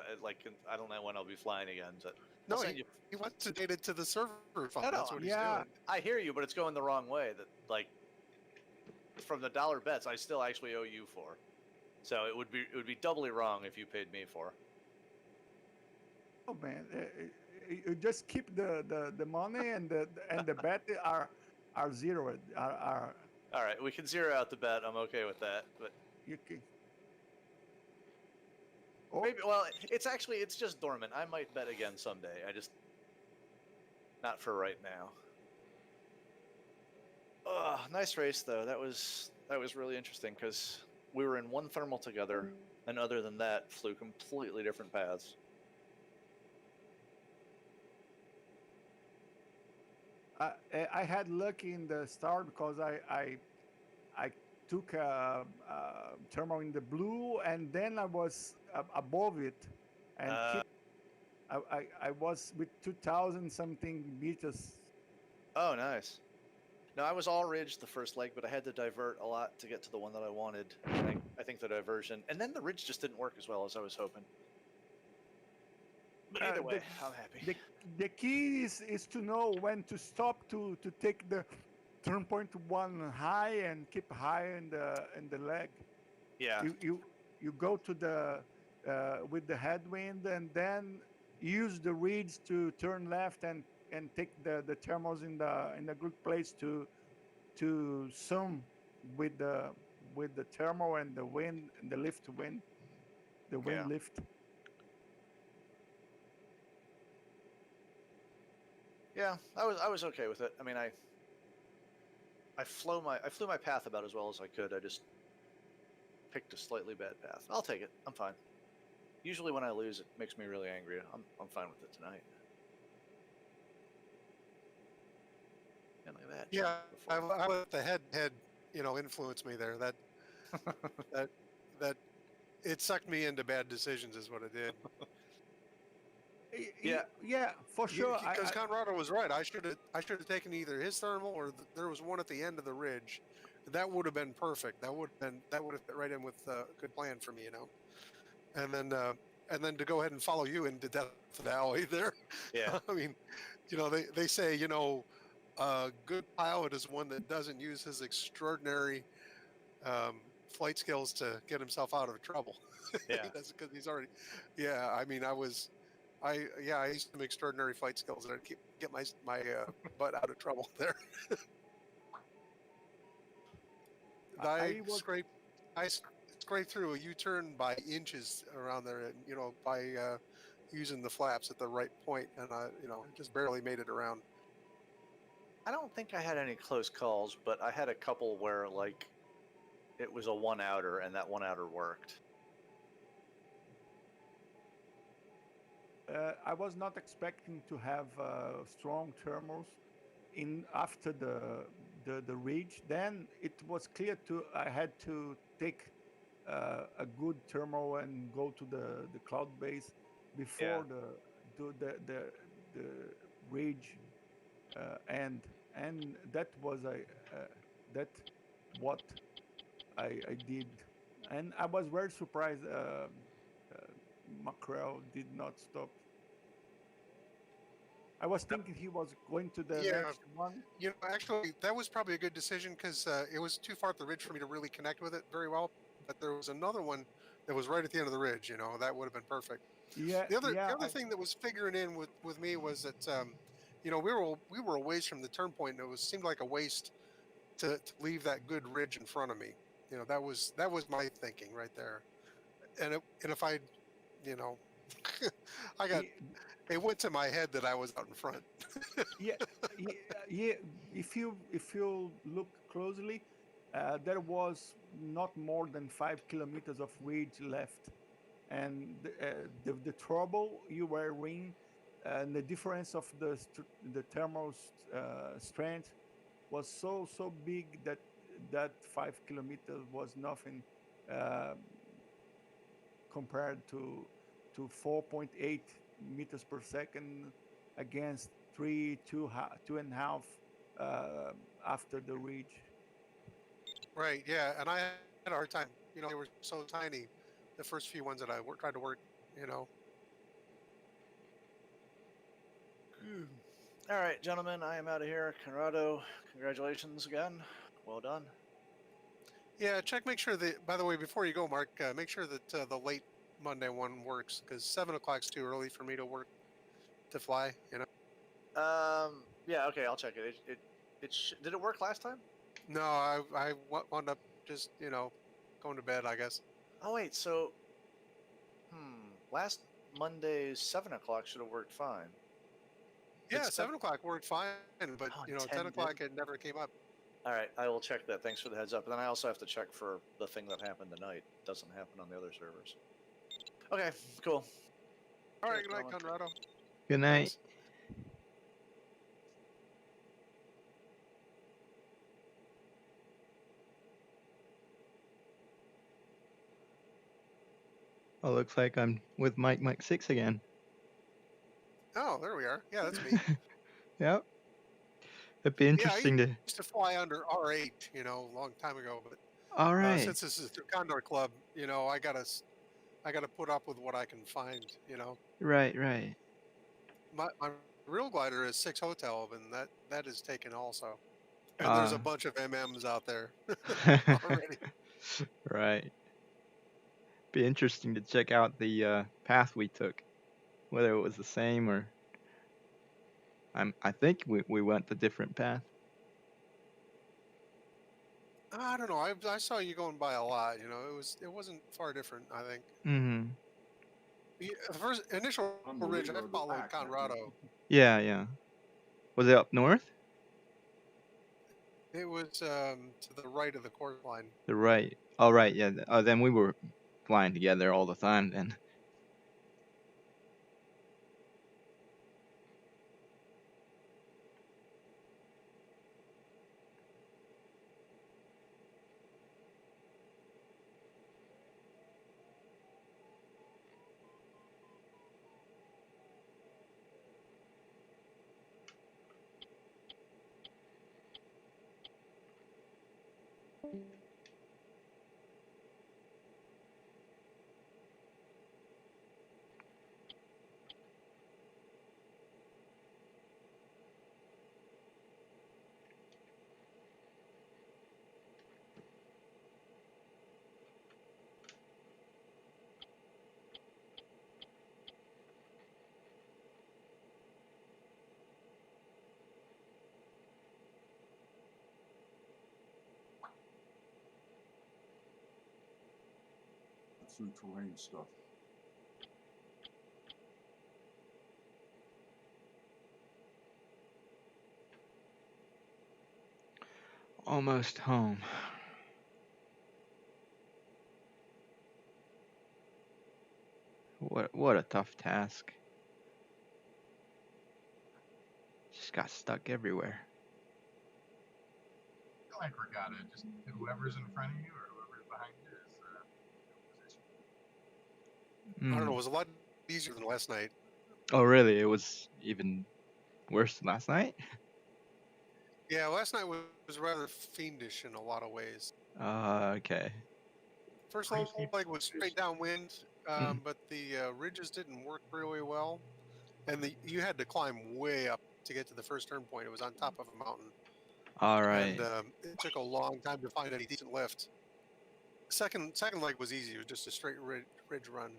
I don't know when I'll be flying again. But No, I'll send you. he wants to date it to the server fund. No, That's what he's yeah. doing. I hear you, but it's going the wrong way. That like from the dollar bets, I still actually owe you 4. So it would be doubly wrong if you paid me 4. Oh man, you just keep the money and the bet are zeroed. All right, we can zero out the bet. I'm okay with that. But You can. maybe it's just dormant. I might bet again someday. I just not for right now. Nice race though. That was really interesting because we were in one thermal together, and other than that, flew completely different paths. I had luck in the start because I took thermal in the blue, and then I was above it, and keep. I was with 2,000 something meters. Oh, nice. No, I was all ridge the first leg, but I had to divert a lot to get to the one that I wanted. And I think the diversion, and then the ridge just didn't work as well as I was hoping. But either way, I'm happy. The key is to know when to stop to take the turn point one high and keep high in the leg. Yeah. You go to the with the headwind, and then use the reeds to turn left and take the thermals in the good place to zoom with the thermal and the wind and the lift wind, the wind lift. Yeah, I was okay with it. I mean, I flew my path about as well as I could. I just picked a slightly bad path. I'll take it. I'm fine. Usually when I lose, it makes me really angry. I'm fine with it tonight. And look at that. Yeah, I let the head influence me there. That it sucked me into bad decisions is what it did. Yeah, for sure. Because Conrado was right. I should have taken either his thermal or there was one at the end of the ridge. That would have been perfect. That would have fit right in with a good plan for me, And then to go ahead and follow you into Death Valley there. Yeah. I mean, they say a good pilot is one that doesn't use his extraordinary flight skills to get himself out of trouble. Yeah. That's because he's already. Yeah, I mean, I used some extraordinary flight skills and I'd get my butt out of trouble there. I scraped through a U-turn by inches around there, and by using the flaps at the right point, and I just barely made it around. I don't think I had any close calls, but I had a couple where it was a one outer, and that one outer worked. I was not expecting to have strong thermals in after the ridge. Then it was clear I had to take a good thermal and go to the cloud base before the ridge end, and that was what I did, and I was very surprised. Mackerel did not stop. I was thinking he was going to the next one. Actually, that was probably a good decision because it was too far up the ridge for me to really connect with it very well. But there was another one that was right at the end of the ridge. That would have been perfect. Yeah. The other thing that was figuring in with me was that we were a ways from the turn point, and seemed like a waste to leave that good ridge in front of me. That was my thinking right there. And if I, it went to my head that I was out in front. yeah. If you look closely, there was not more than 5 kilometers of ridge left, and the trouble you were in, and the difference of the thermal strength was so big that 5 kilometers was nothing compared to 4.8 meters per second against 2.5 after the ridge. Right. Yeah, and I had a hard time. They were so tiny, the first few ones that I tried to work. All right, gentlemen, I am out of here. Conrado, congratulations again. Well done. Yeah, make sure that, by the way, before you go, Mark, make sure that the late Monday one works, because 7 o'clock's too early for me to fly, Yeah, okay, I'll check it. Did it work last time? No, I wound up just, going to bed, I guess. Oh, wait, so, last Monday's 7 o'clock should have worked fine. Yeah, 7 o'clock worked fine, but, 10 o'clock, it never came up. All right, I will check that. Thanks for the heads up. And then I also have to check for the thing that happened tonight. It doesn't happen on the other servers. Okay, cool. All right, good night, Conrado. Good night. Thanks. Oh, looks like I'm with Mike 6 again. Oh, there we are. Yeah, that's me. Yep. It'd be Yeah, I interesting to. used to fly under R8, a long time ago, but All right. since this is the Condor Club, I gotta put up with what I can find. Right, right. My real glider is 6 Hotel, and that is taken also. And there's a Ah. bunch of MMs out there already. Right. Be interesting to check out the path we took, whether it was the same or I think we went the different path. I don't know. I saw you going by a lot. It wasn't far different. I think Mm-hmm. the first initial I'm the ridge leader I of the followed pack. Colorado. Yeah, yeah. Was it up north? It was to the right of the course line. The right. Oh, right. Yeah. Oh, then we were flying together all the time then. Through terrain stuff. Almost home. What a tough task. Just got stuck everywhere. I feel like Regatta, just whoever's in front of you or whoever's behind you is position. I don't know. Mm. It was a lot easier than last night. Oh, really? It was even worse than last night? Yeah, last night was rather fiendish in a lot of ways. Okay. First Crazy. leg was straight downwind, Mm. but the ridges didn't work really well, and you had to climb way up to get to the first turn point. It was on top of a mountain, All and right. it took a long time to find any decent lift. Second leg was easy; it was just a straight ridge run.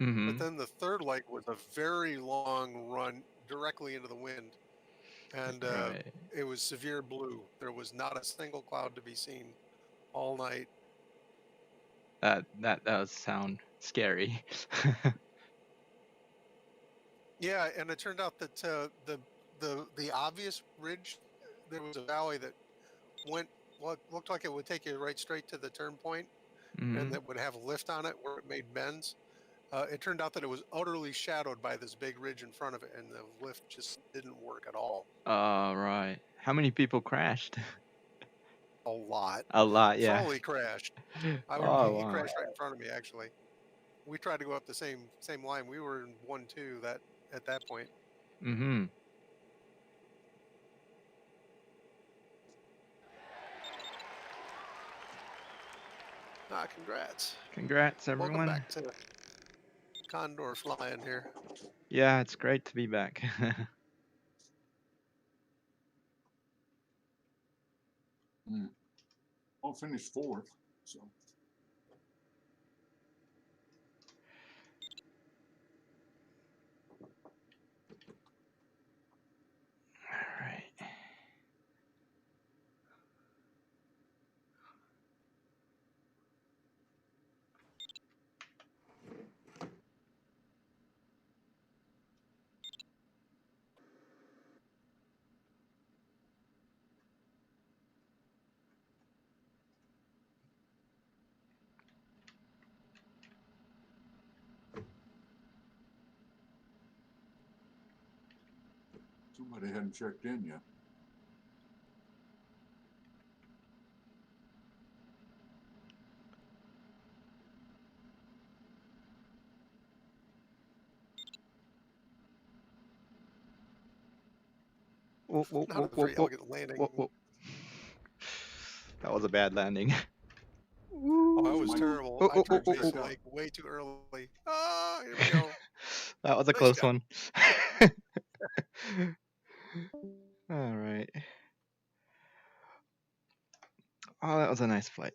Mm-hmm. But then the third leg was a very long run directly into the wind, and Right. it was severe blue. There was not a single cloud to be seen all night. That does sound scary. Yeah, and it turned out that the obvious ridge, there was a valley that went what looked like it would take you right straight to the turn point, Mm-hmm. and that would have a lift on it where it made bends. It turned out that it was utterly shadowed by this big ridge in front of it, and the lift just didn't work at all. Right. How many people crashed? A lot. A lot, yeah. Foley crashed. Oh, He wow. crashed right in front of me actually. We tried to go up the same line. We were in 1-2 at that point. Mm-hmm. Congrats. Congrats, Welcome everyone. back to Condor flying here. Yeah, it's great to be back. I'll finish fourth, so. All right. Somebody hadn't checked in yet. Whoa, whoa, Not whoa, a whoa, very whoa, elegant landing. whoa, whoa. That was a bad landing. Oh, that Where's was Mike? terrible. Oh, I oh, oh, turned oh, base oh. like way too early. Ah, here we go. That was a Nice close job. one. All right. Oh, that was a nice flight.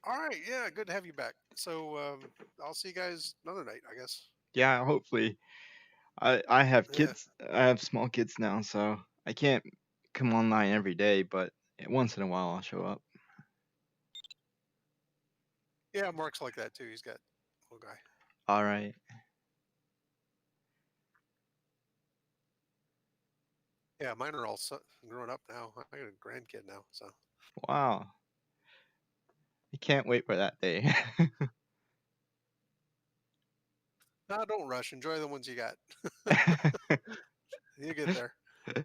All right, yeah, good to have you back. So I'll see you guys another night, I guess. Yeah, hopefully. I have Yeah, kids. I have small kids now, so I can't come online every day, but once in a while I'll show up. yeah, Mark's like that too. He's got a little guy. All right. Yeah, mine are all grown up now. I got a grandkid now, so Wow. I can't wait for that day. no, don't rush. Enjoy the ones you got. You get there.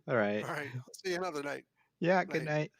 All right. All right, I'll see you another night. Yeah, good Night. night.